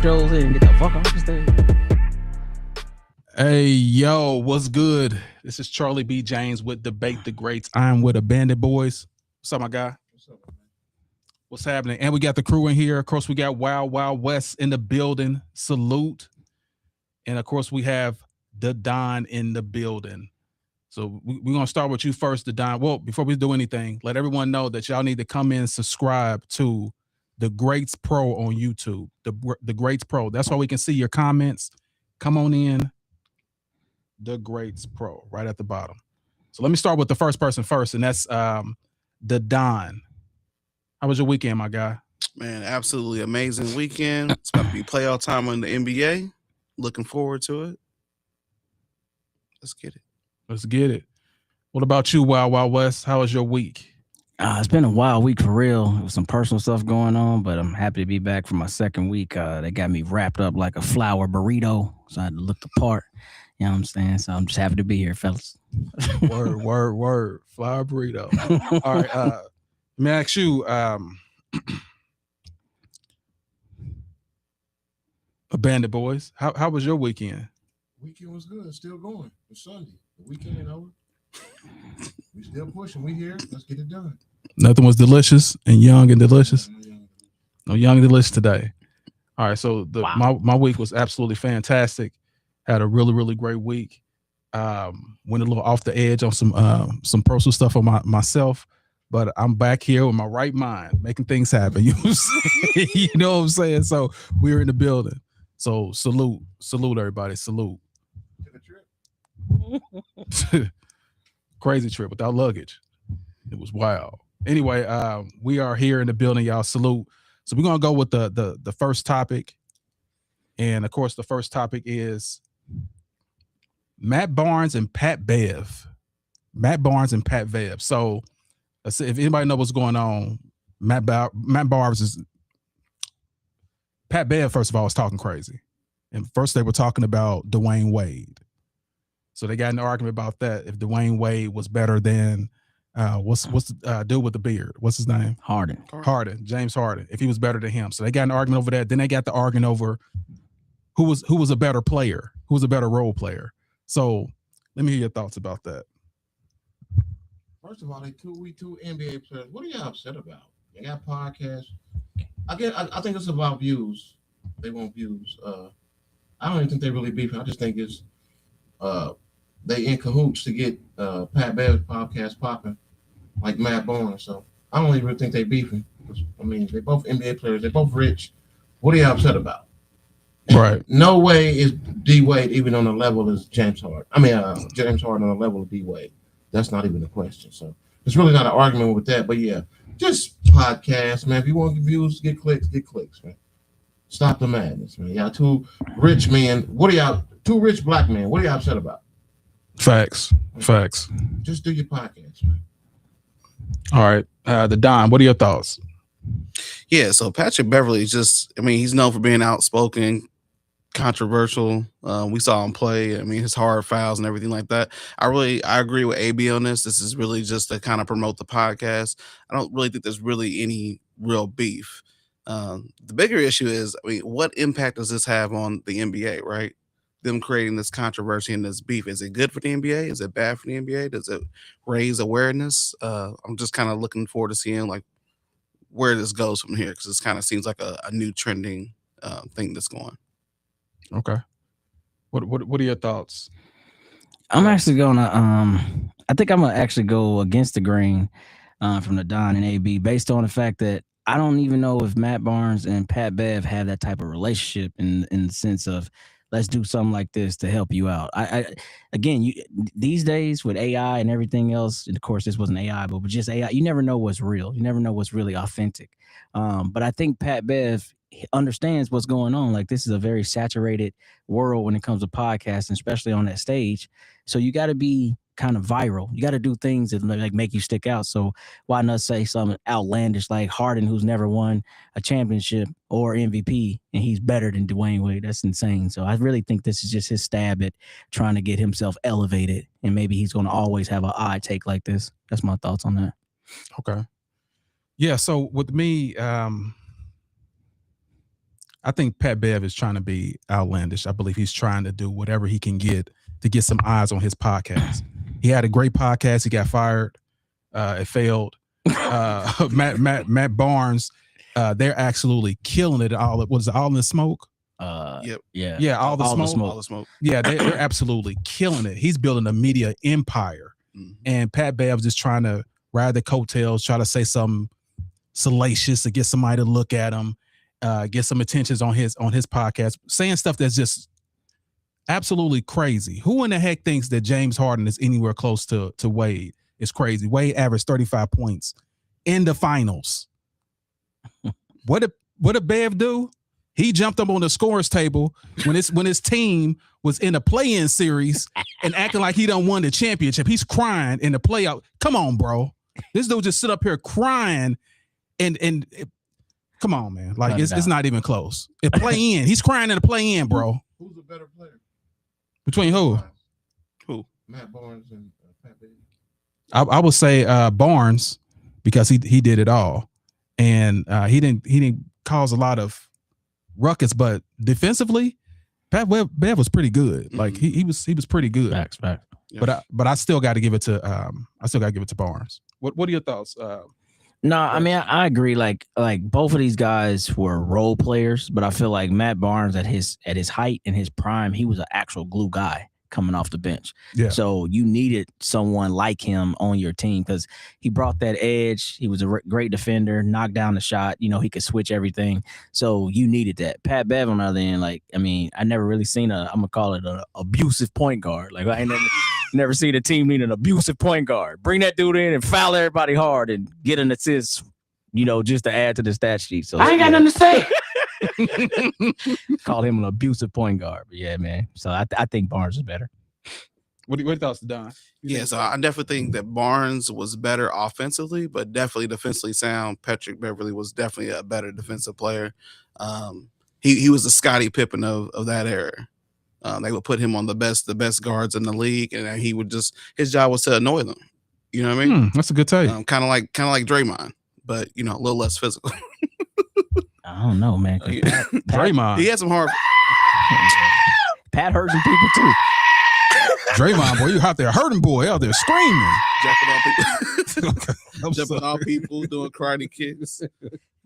strolls in and get the fuck off the stage. Hey, yo, what's good? This is Charlie B. James with Debate the Greats. I'm with the Bandit Boys. What's up, my guy? What's up, man? What's happening? And we got the crew in here. Of course, we got Wild Wild West in the building. Salute. And of course, we have the Don in the building. So we're going to start with you first, the Don. Well, before we do anything, let everyone know that y'all need to come in and subscribe to the Greats Pro on YouTube. The Greats Pro. That's why we can see your comments. Come on in. The Greats Pro, right at the bottom. So let me start with the first person first, and that's the Don. How was your weekend, my guy? Man, absolutely amazing weekend. It's about to be playoff time in the NBA. Looking forward to it. Let's get it. Let's get it. What about you, Wild Wild West? How was your week? It's been a wild week for real. There was some personal stuff going on, but I'm happy to be back for my second week. They got me wrapped up like a flour burrito, so I had to look the part. You know what I'm saying? So I'm just happy to be here, fellas. Word. Flour burrito. All right. Let me ask you, Bandit Boys, how was your weekend? Weekend was good. Still going. It's Sunday. The weekend ain't over. We still pushing. We here. Let's get it done. Nothing was delicious and young and delicious. No young and delicious today. All right. So my week was absolutely fantastic. Had a really, really great week. Went a little off the edge on some personal stuff on myself, but I'm back here with my right mind, making things happen. You know what I'm saying? So we're in the building. So salute everybody. Salute. Crazy trip without luggage. It was wild. Anyway, we are here in the building, y'all. Salute. So we're gonna go with the first topic, and of course, the first topic is Matt Barnes and Pat Bev. So if anybody knows what's going on, Matt Barnes is Pat Bev. First of all, was talking crazy, and first they were talking about Dwayne Wade. So they got in an argument about that. If Dwayne Wade was better than what's the dude with the beard? What's his name? Harden. James Harden. If he was better than him. So they got an argument over that. Then they got the argument over who was a better player, who was a better role player. So let me hear your thoughts about that. First of all, we two NBA players. What are y'all upset about? They got podcasts. I think it's about views. They want views. I don't even think they really beefing. I just think it's they in cahoots to get Pat Bev's podcast popping, like Matt Barnes. So I don't even think they beefing. I mean, they both NBA players. They both rich. What are y'all upset about? And right. No way is D Wade even on the level as James Harden. I mean, James Harden on the level of D Wade. That's not even a question. So it's really not an argument with that. But yeah, just podcast, man. If you want views, get clicks, man. Stop the madness, man. Y'all two rich men. Two rich black men. What are y'all upset about? Facts. Just do your podcast, man. All right. The Don, what are your thoughts? Yeah, so Patrick Beverley is he's known for being outspoken, controversial. We saw him play. I mean, his hard fouls and everything like that. I agree with AB on this. This is really just to kind of promote the podcast. I don't really think there's really any real beef. The bigger issue is, what impact does this have on the NBA, right? Them creating this controversy and this beef. Is it good for the NBA? Is it bad for the NBA? Does it raise awareness? I'm just kind of looking forward to seeing where this goes from here, because this kind of seems like a new trending thing that's going. Okay. What are your thoughts? I'm actually gonna I think I'm gonna actually go against the grain from the Don and AB, based on the fact that I don't even know if Matt Barnes and Pat Bev have that type of relationship in the sense of, let's do something like this to help you out. These days with AI and everything else, and of course this wasn't AI, but just AI, you never know what's real. You never know what's really authentic. But I think Pat Bev understands what's going on. Like, this is a very saturated world when it comes to podcasting, especially on that stage. So you got to be kind of viral. You got to do things that make you stick out. So why not say something outlandish like Harden, who's never won a championship or MVP, and he's better than Dwayne Wade? That's insane. So I really think this is just his stab at trying to get himself elevated, and maybe he's going to always have an odd take like this. That's my thoughts on that. Okay. Yeah. So with me, I I think Pat Bev is trying to be outlandish. I believe he's trying to do whatever he can get to get some eyes on his podcast. He had a great podcast. He got fired. It failed. Matt Barnes, they're absolutely killing it. All in the smoke? Yep. Yeah, all the smoke. All the smoke. Yeah, they're absolutely killing it. He's building a media empire. And Pat Bev's just trying to ride the coattails, try to say something salacious to get somebody to look at him, get some attentions on his podcast, saying stuff that's just absolutely crazy. Who in the heck thinks that James Harden is anywhere close to Wade? It's crazy. Wade averaged 35 points in the finals. What did Bev do? He jumped up on the scorers table when his team was in a play-in series and acting like he done won the championship. He's crying in the playoff. Come on, bro. This dude just sit up here crying and come on, man. Like it's not even close. It play-in. He's crying in the play-in, bro. Who's a better player? Between who? Who? Matt Barnes and Pat Bev. I would say Barnes because he did it all, and he didn't cause a lot of ruckus, but defensively, Pat Bev was pretty good. Like he was pretty good. Facts. Yeah. But I still got to give it to Barnes. What are your thoughts? No, I mean I agree. Like both of these guys were role players, but I feel like Matt Barnes at his height and his prime, he was an actual glue guy coming off the bench. Yeah. So you needed someone like him on your team because he brought that edge. He was a great defender, knocked down the shot. You know, he could switch everything. So you needed that. Pat Bev on the other end, like, I mean, I never really seen I'm gonna call it an abusive point guard. Like I ain't never seen a team need an abusive point guard. Bring that dude in and foul everybody hard and get an assist, you know, just to add to the stat sheet. So I ain't got nothing to say. Call him an abusive point guard. But yeah, man. So I think Barnes is better. What are your thoughts, Don? Yeah, so I definitely think that Barnes was better offensively, but definitely defensively sound. Patrick Beverly was definitely a better defensive player. He was the Scottie Pippen of that era. They would put him on the best guards in the league, and he would his job was to annoy them. You know what I mean? That's a good take. Kind of like Draymond, but you know, a little less physical. I don't know, man. Draymond. He had some hard. Pat hurt some people too. Draymond, boy, you out there hurting boy out there screaming, jumping on people, jumping on people, doing karate kicks.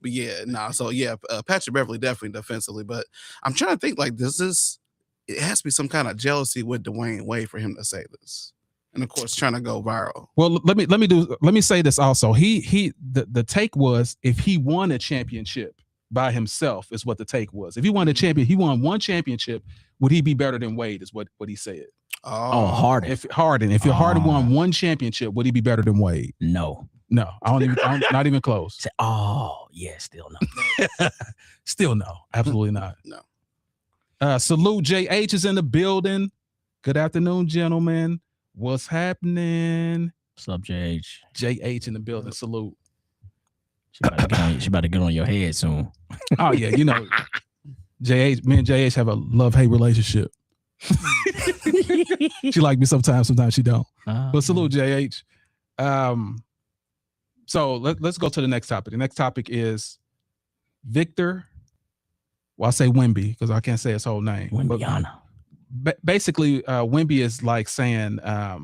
But yeah, So yeah, Patrick Beverly definitely defensively, but I'm trying to think like it has to be some kind of jealousy with Dwayne Wade for him to say this, and of course trying to go viral. Well, let me say this also. The take was if he won a championship by himself is what the take was. If he won one championship, would he be better than Wade? Is what he said. Oh, Harden. If Harden won one championship, would he be better than Wade? No, not even close. Yeah, still no. Still no, absolutely not. No. Salute JH is in the building. Good afternoon, gentlemen. What's happening? What's up, JH? JH in the building. Salute. She about to get on your head soon. Oh yeah, you know, JH. Me and JH have a love-hate relationship. She like me sometimes she don't. But salute, JH. So let's go to the next topic. The next topic is Victor. Well, I say Wemby because I can't say his whole name. Wembyana. Basically, Wemby is like saying, of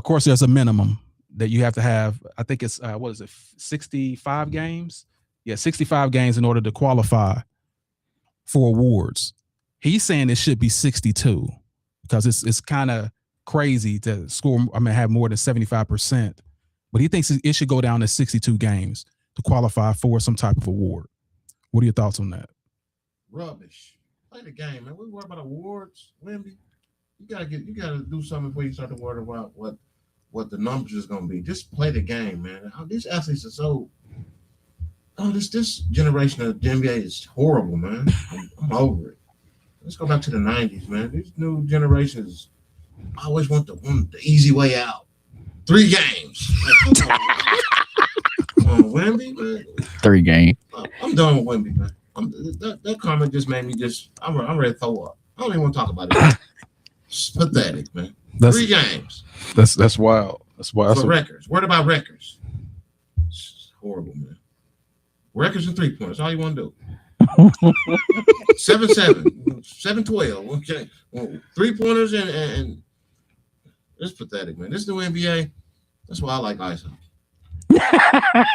course, there's a minimum that you have to have. I think it's 65 games? Yeah, 65 games in order to qualify for awards. He's saying it should be 62 because it's kind of crazy to score. Have more than 75%, but he thinks it should go down to 62 games to qualify for some type of award. What are your thoughts on that? Rubbish. Play the game, man. We worry about awards, Wemby. You gotta do something before you start to worry about what the numbers is gonna be. Just play the game, man. These athletes are so. This generation of the NBA is horrible, man. I'm over it. Let's go back to the 90s, man. These new generations always want the easy way out. 3 games. Come on, Wemby, man. 3 games. I'm done with Wemby, man. That comment just made me I'm ready to throw up. I don't even want to talk about it. It's pathetic, man. 3 games. That's wild. That's wild. For records. What about records? It's horrible, man. Records and 3-pointers. All you want to do. 7-7, 7-12. Okay, 3-pointers and it's pathetic, man. This new NBA. That's why I like ice hockey.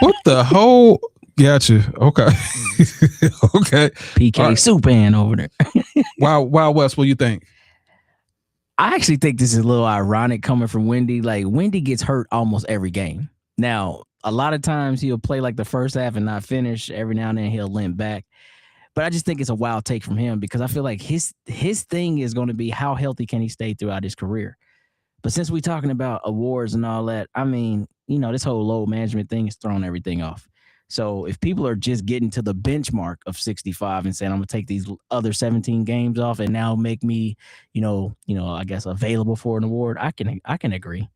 What the whole? Gotcha. Okay. Okay. PK All right. Subban over there. Wild West, what do you think? I actually think this is a little ironic coming from Wendy. Like, Wendy gets hurt almost every game. Now, a lot of times he'll play like the first half and not finish. Every now and then he'll limp back. But I just think it's a wild take from him because I feel like his thing is going to be how healthy can he stay throughout his career. But since we're talking about awards and all that, I mean, this whole load management thing is throwing everything off. So if people are just getting to the benchmark of 65 and saying, I'm going to take these other 17 games off and now make me, I guess available for an award, I can agree.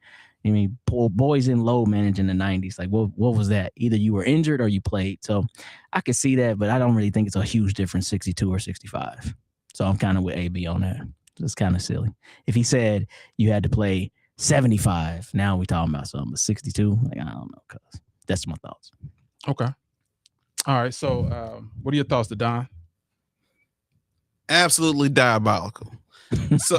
I mean, boys in load manage in the 90s. Like, what was that? Either you were injured or you played. So I could see that, but I don't really think it's a huge difference, 62 or 65. So I'm kind of with AB on that. It's kind of silly. If he said you had to play 75, now we're talking about something. But 62, like, I don't know, cuz that's my thoughts. Okay. All right. So, what are your thoughts, Don? Absolutely diabolical. So,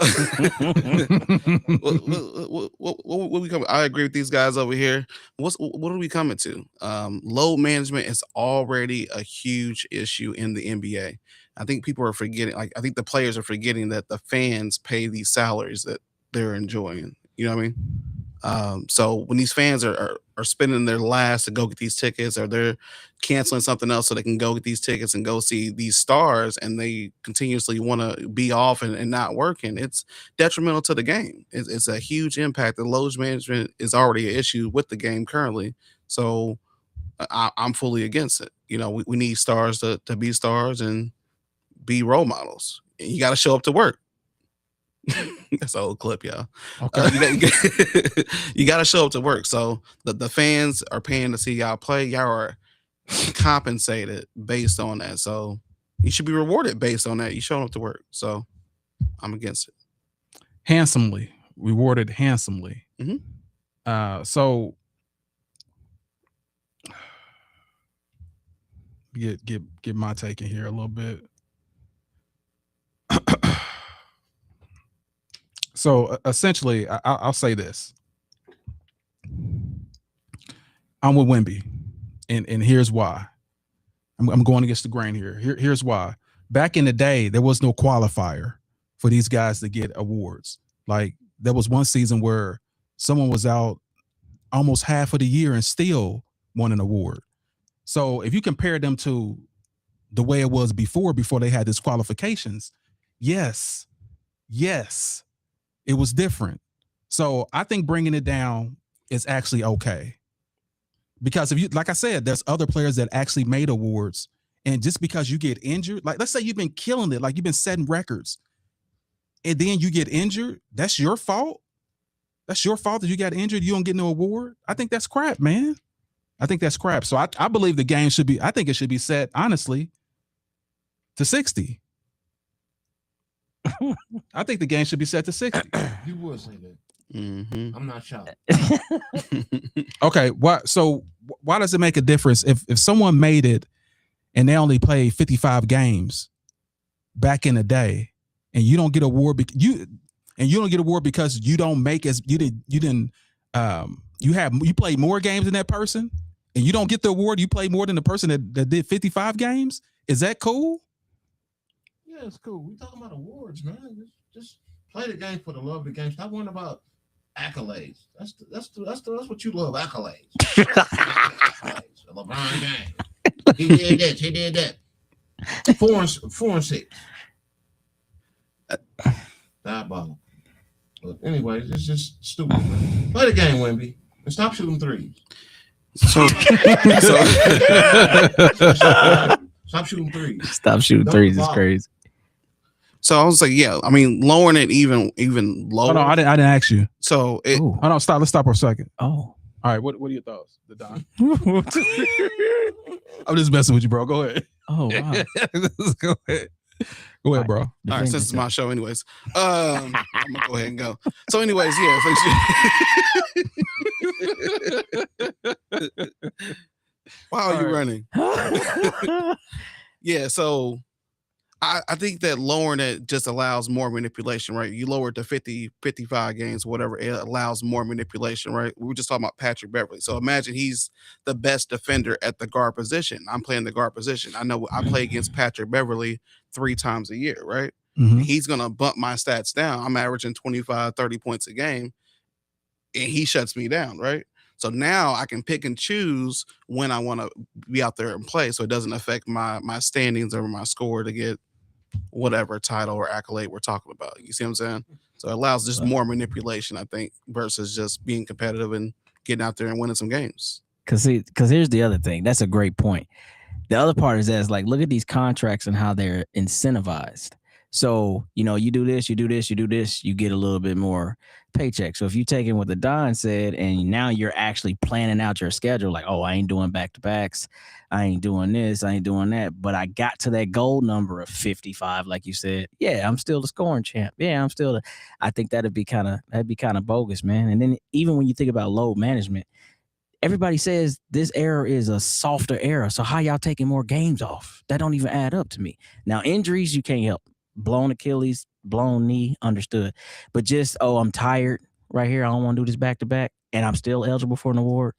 what we coming? I agree with these guys over here. What are we coming to? Load management is already a huge issue in the NBA. I think people are forgetting. Like, I think the players are forgetting that the fans pay these salaries that they're enjoying. You know what I mean? So when these fans are spending their last to go get these tickets, or they're canceling something else so they can go get these tickets and go see these stars, and they continuously want to be off and not working, it's detrimental to the game. It's a huge impact. The load management is already an issue with the game currently. So I'm fully against it. We need stars to be stars and be role models. And you got to show up to work. That's an old clip, y'all. Okay. You got to show up to work. So the fans are paying to see y'all play. Y'all are compensated based on that. So you should be rewarded based on that. You showing up to work. So I'm against it. Handsomely. Rewarded handsomely. Mm-hmm. So get my take in here a little bit. So essentially, I'll say this. I'm with Wemby, and here's why. I'm going against the grain here. Here's why. Back in the day, there was no qualifier for these guys to get awards. Like, there was one season where someone was out almost half of the year and still won an award. So if you compare them to the way it was before they had these qualifications, yes, it was different. So I think bringing it down is actually okay. Because if you, like I said, there's other players that actually made awards, and just because you get injured, like let's say you've been killing it, like you've been setting records, and then you get injured, that's your fault. That's your fault that you got injured. You don't get no award. I think that's crap, man. I think that's crap. So I believe the game should be, I think it should be set, honestly, to 60. I think the game should be set to 60. You would say that. Mm-hmm. I'm not shocked. Okay, so why does it make a difference if someone made it and they only played 55 games back in the day, and you don't get award because you don't make as you played more games than that person, and you don't get the award? You play more than the person that did 55 games. Is that cool? Yeah, it's cool. We talking about awards, man. Just play the game for the love of the game. Stop worrying about accolades. That's what you love, accolades. Accolades. LeBron James. He did this. He did that. 4-6. Diabolical. But anyways, it's just stupid, man. Play the game, Wemby, and stop shooting threes. So Stop shooting threes. Stop shooting Don't threes is bother. crazy. I was like, yeah, I mean, lowering it even lower. Oh no, I didn't ask you. So it, Ooh. Oh no, stop. Let's stop for a second. Oh. All right, what are your thoughts, Don? I'm just messing with you, bro. Go ahead. Oh, wow. Go ahead. Go ahead, bro. all right, since it's my show, anyways, I'm gonna go ahead and go. So, anyways, yeah. Why are you All running? Yeah, so I think that lowering it just allows more manipulation, right? You lower it to 50, 55 games, whatever, it allows more manipulation, right? We were just talking about Patrick Beverly. So imagine he's the best defender at the guard position. I'm playing the guard position. I know I play against Patrick Beverly 3 times a year, right? Mhm. He's going to bump my stats down. I'm averaging 25, 30 points a game, and he shuts me down, right? So now I can pick and choose when I want to be out there and play, so it doesn't affect my standings or my score to get whatever title or accolade we're talking about. You see what I'm saying? So it allows just more manipulation, I think, versus just being competitive and getting out there and winning some games. Because here's the other thing. That's a great point. The other part is that it's like, look at these contracts and how they're incentivized. So, you do this, you do this, you do this, you get a little bit more paycheck. So if you take in what the Don said and now you're actually planning out your schedule, like, oh, I ain't doing back-to-backs, I ain't doing this, I ain't doing that, but I got to that goal number of 55, like you said. Yeah, I'm still the scoring champ. Yeah, I'm still I think that'd be kind of bogus, man. And then even when you think about load management, everybody says this era is a softer era. So how y'all taking more games off? That don't even add up to me. Now, injuries, you can't help. Blown Achilles, blown knee, understood. But just, I'm tired right here. I don't want to do this back to back. And I'm still eligible for an award.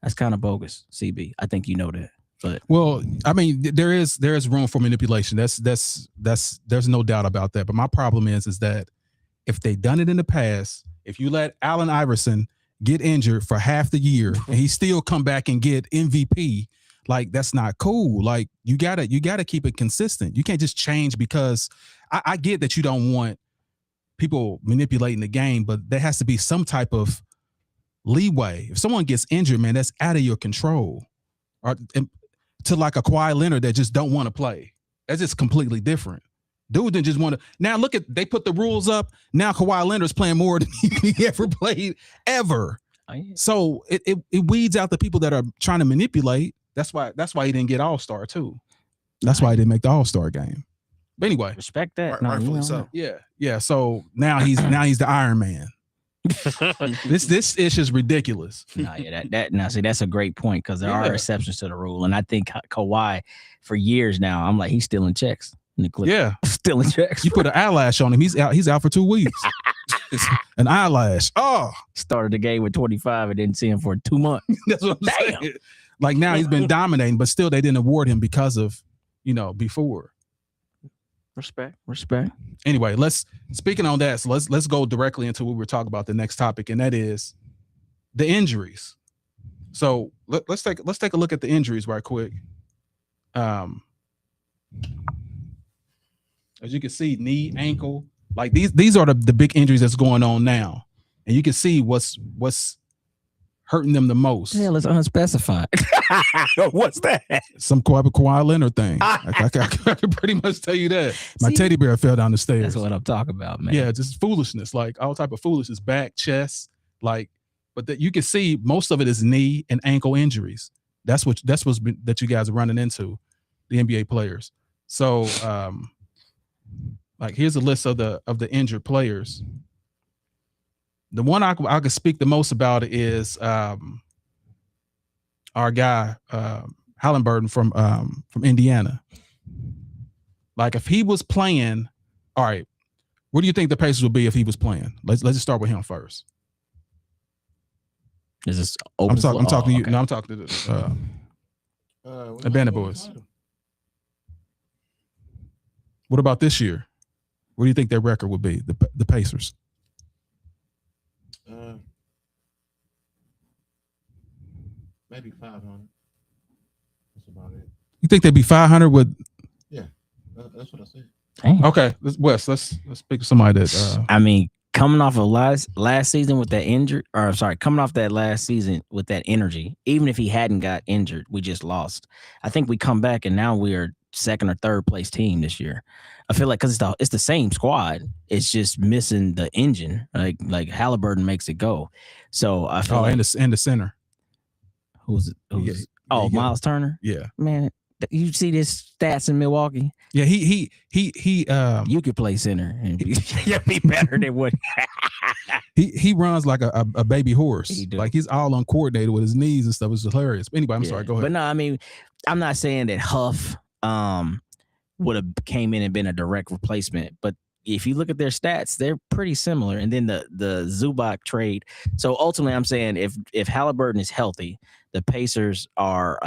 That's kind of bogus, CB. I think you know that. But well, I mean, there is room for manipulation. There's no doubt about that. But my problem is that if they done it in the past, if you let Allen Iverson get injured for half the year and he still come back and get MVP, like that's not cool. Like you gotta keep it consistent. You can't just change because I get that you don't want people manipulating the game, but there has to be some type of leeway. If someone gets injured, man, that's out of your control. Or to like a Kawhi Leonard that just don't want to play. That's just completely different. Dude didn't just want to. Now look at, they put the rules up. Now Kawhi Leonard's playing more than he ever played ever. Oh, yeah. So it weeds out the people that are trying to manipulate. That's why he didn't get All-Star too. That's why he didn't make the All-Star game. But anyway, respect that. Rightfully so. Yeah. So now he's the Iron Man. This ish is ridiculous. See, that's a great point because there are exceptions to the rule, and I think Kawhi, for years now, I'm like, he's stealing checks. Stealing checks. You put an eyelash on him, he's out for 2 weeks. An eyelash. Oh, started the game with 25 and didn't see him for 2 months. That's what I'm saying. Like now he's been dominating, but still they didn't award him because of before. Respect. Anyway, speaking on that, so let's go directly into what we're talking about, the next topic, and that is the injuries. So let's take a look at the injuries right quick. As you can see, knee, ankle, like these are the big injuries that's going on now, and you can see what's hurting them the most. Hell, it's unspecified. What's that? Some Kawhi Leonard thing. I can pretty much tell you that. My teddy bear fell down the stairs. That's what I'm talking about, man. Yeah, just foolishness, like all type of foolishness, back, chest, like. But that you can see most of it is knee and ankle injuries. That's what's that you guys are running into, the NBA players. So, like here's a list of the injured players. The one I could speak the most about is our guy Halliburton from Indiana. Like if he was playing, all right, where do you think the Pacers would be if he was playing? Let's just start with him first. Is this open? I'm talking to you. Okay. No, I'm talking to the Bandit Boys. What about this year? What do you think their record would be? The Pacers. Maybe 500. That's about it. You think they'd be 500 with? Yeah, that's what I said. Dang. Okay, let's pick somebody that. I mean, coming off of last season with that injury, coming off that last season with that energy, even if he hadn't got injured, we just lost. I think we come back and now we are second or third place team this year. I feel like because it's the same squad, it's just missing the engine. Like Halliburton makes it go. So I feel and the center. Who's Yeah, Miles Turner? Yeah, man. You see this stats in Milwaukee? Yeah, he You could play center and be better than what he runs like a baby horse. He do. Like he's all uncoordinated with his knees and stuff. It's hilarious. But anyway, I'm sorry. Go ahead. But no, I mean, I'm not saying that Huff would have came in and been a direct replacement, but if you look at their stats, they're pretty similar. And then the Zubac trade. So ultimately, I'm saying if Halliburton is healthy, the Pacers are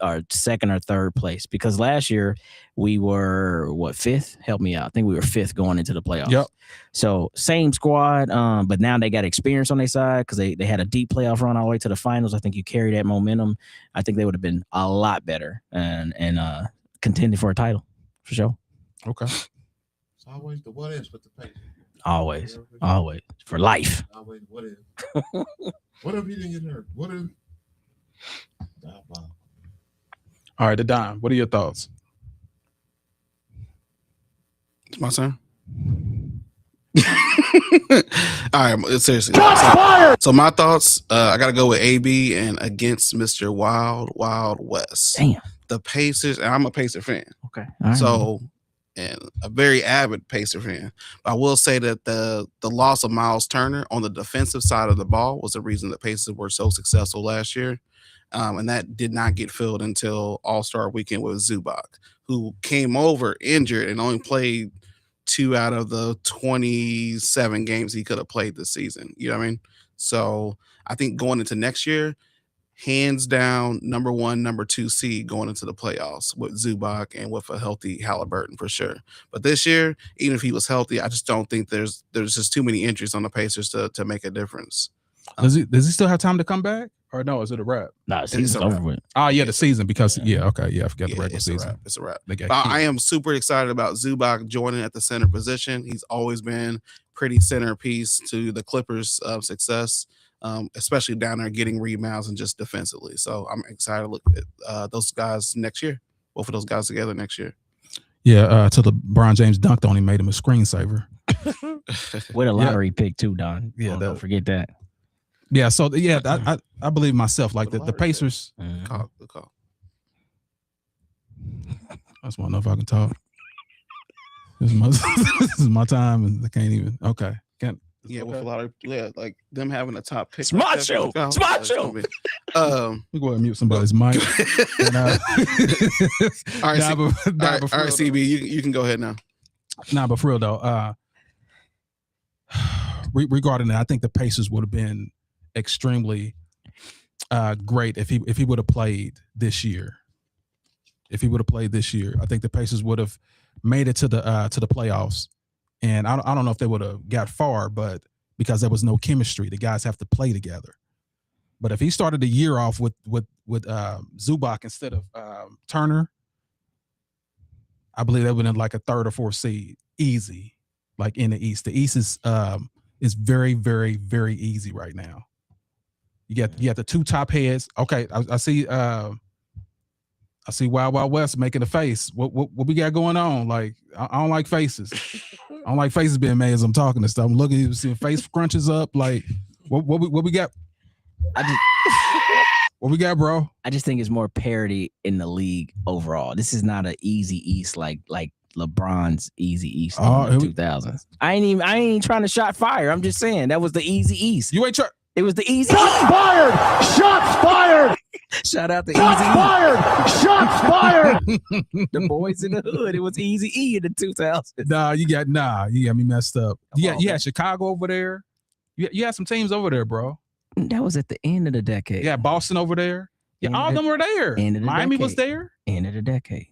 are second or third place, because last year we were fifth? Help me out. I think we were fifth going into the playoffs. Yep. So same squad, but now they got experience on their side because they had a deep playoff run all the way to the finals. I think you carry that momentum. I think they would have been a lot better and contended for a title for sure. Okay. It's always the what ifs with the Pacers. Always for life. Always what if? What if he didn't get hurt? What if? All right, Don, what are your thoughts? It's my turn. All right, seriously. So my thoughts, I got to go with AB and against Mr. Wild West. Damn. The Pacers, and I'm a Pacer fan. Okay. All right. So, and a very avid Pacer fan. But I will say that the loss of Miles Turner on the defensive side of the ball was the reason the Pacers were so successful last year. And that did not get filled until All-Star Weekend with Zubac, who came over injured and only played 2 out of the 27 games he could have played this season. You know what I mean? So I think going into next year, hands down, number 1, number 2 seed going into the playoffs with Zubac and with a healthy Halliburton for sure. But this year, even if he was healthy, I just don't think there's just too many injuries on the Pacers to make a difference. Does he still have time to come back? Or no, is it a wrap? No, it's over with. Oh, yeah, the season because okay, I forgot the regular season. It's a wrap. But I am super excited about Zubac joining at the center position. He's always been pretty centerpiece to the Clippers' success, especially down there getting rebounds and just defensively. So I'm excited to look at those guys next year. Both of those guys together next year. Yeah, till LeBron James dunked on him, made him a screensaver. With a lottery pick too, Don. Yeah, don't forget that. Yeah, so I believe myself. Like the Pacers. Good call. I just want to know if I can talk. This is my time, and I can't even. Okay, can't. Yeah, with a lot of like them having a top pick. Smart show. We go ahead and mute somebody's mic. And, all right, CB, you can go ahead now. Nah, but for real though, regarding that, I think the Pacers would have been extremely great if he would have played this year. If he would have played this year, I think the Pacers would have made it to the playoffs. And I don't know if they would have got far, but because there was no chemistry, the guys have to play together. But if he started the year off with Zubac instead of Turner, I believe they would have been like a 3rd or 4th seed, easy, like in the East. The East is very, very, very easy right now. You got the 2 top heads. Okay, I see Wild West making a face. What we got going on? Like I don't like faces. I don't like faces being made as I'm talking and stuff. I'm looking, seeing face crunches up. Like what we got? What we got, bro? I just think it's more parity in the league overall. This is not an easy East like LeBron's easy East in the 2000s. I ain't even trying to shot fire. I'm just saying that was the easy East. You ain't trying. It was the easy. Shots fired! Shots fired! Shout out to Shots Easy fired! Shots fired! The boys in the hood. It was Easy E in the 2000s. You got me messed up. You had Chicago over there. You had some teams over there, bro. That was at the end of the decade. Yeah, Boston over there. Yeah, all of them were there. Miami was there. End of the decade.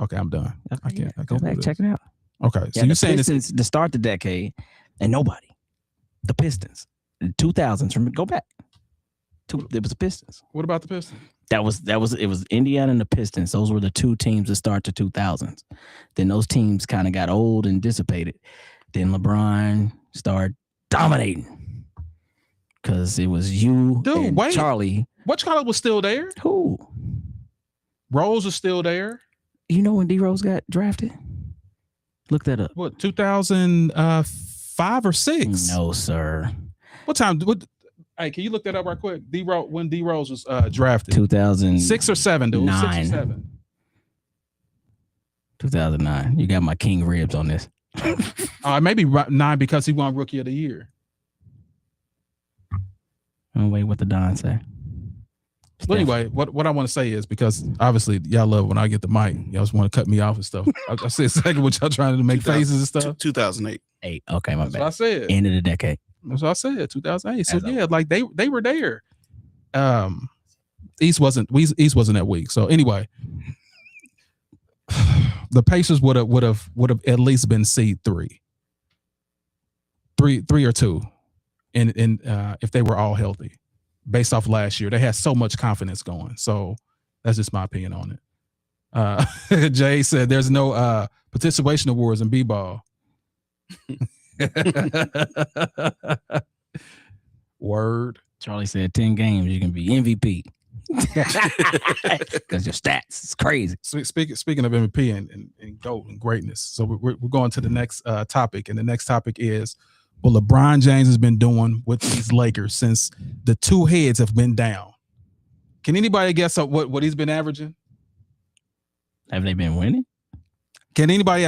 Okay, I'm done. Okay, I can't go back, check it out. Okay, so you're saying Pistons to start the decade, and nobody. The Pistons. 2000s. Go back. It was the Pistons. What about the Pistons? It was Indiana and the Pistons. Those were the 2 teams that start the 2000s. Then those teams kind of got old and dissipated. Then LeBron started dominating because it was you and Charlie. What Charlie was still there? Who? Rose was still there. You know when D Rose got drafted? Look that up. What, 2005 or 6? No, sir. What time? Hey, can you look that up right quick? When D Rose was drafted? 2006 6 or 7, dude. 9. 6 or 7. 2009. You got my king ribs on this. Maybe 9 because he won Rookie of the Year. Oh, wait, what the Don say? But anyway, what I want to say is, because obviously y'all love when I get the mic. Y'all just want to cut me off and stuff. I said exactly what y'all trying to make faces and stuff. 2008. 8. Okay, my That's bad. what I said. End of the decade. That's what I said. 2008. So As yeah, like they were there. East wasn't that weak. So anyway, the Pacers would have at least been seed 3 or 2, and if they were all healthy, based off last year. They had so much confidence going. So that's just my opinion on it. Jay said there's no participation awards in B-ball. Word. Charlie said 10 games, you can be MVP. Because your stats is crazy. Speaking of MVP and GOAT and greatness, so we're going to the next topic, and the next topic is what LeBron James has been doing with these Lakers since the two heads have been down. Can anybody guess what he's been averaging? Have they been winning? Can anybody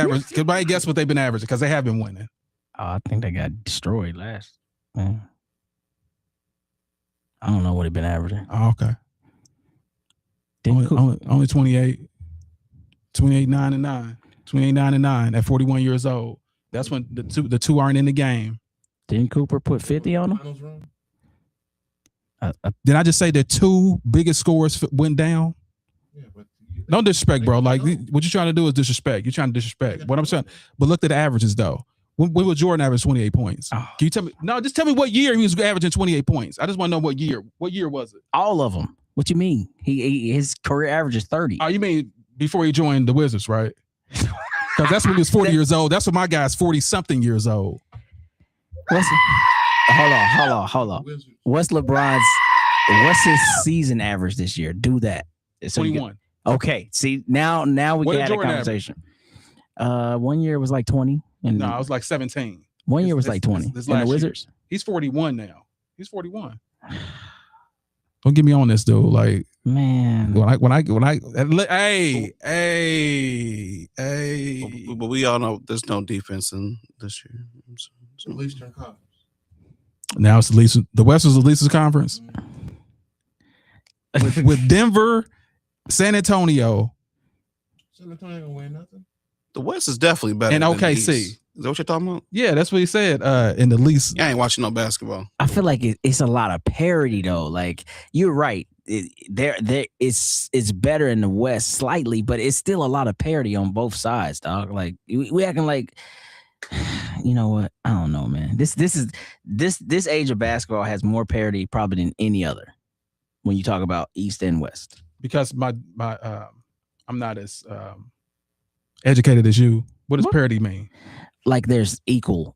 guess what they've been averaging? Because they have been winning. Oh, I think they got destroyed last. Man. I don't know what they've been averaging. Oh, okay. Only 28, 9-9, 28-9 at 41 years old. That's when the two aren't in the game. Didn't Cooper put 50 on them? Did I just say the two biggest scores went down? Yeah, but No disrespect, bro. Like what you're trying to do is disrespect. You're trying to disrespect. What I'm saying, but look at the averages though. When will Jordan average 28 points? Oh. Can you tell me? No, just tell me what year he was averaging 28 points. I just want to know what year. What year was it? All of them. What you mean? His career average is 30. Oh, you mean before he joined the Wizards, right? Because that's when he was 40 years old. That's when my guy's 40-something years old. Hold on. What's his season average this year? Do that. So 21. Okay. See, now we What can did have a Jordan conversation. 1 year was like 20. And No, I was like 17. 1 year was like 20. This And the last year. Wizards? He's 41 now. He's 41. Don't get me on this, dude. Like, man, hey. But we all know there's no defense in this year. The Eastern Conference. Now it's the West is the least conference with Denver, San Antonio. San Antonio ain't gonna win nothing. The West is definitely better And than the OKC. East. Is that what you're talking about? Yeah, that's what he said. In the least, I ain't watching no basketball. I feel like it's a lot of parity though. Like you're right. It's better in the West slightly, but it's still a lot of parity on both sides, dog. Like we acting like, you know what? I don't know, man. This age of basketball has more parity probably than any other when you talk about East and West. because my I'm not as educated as you. What does parity mean? Like there's equal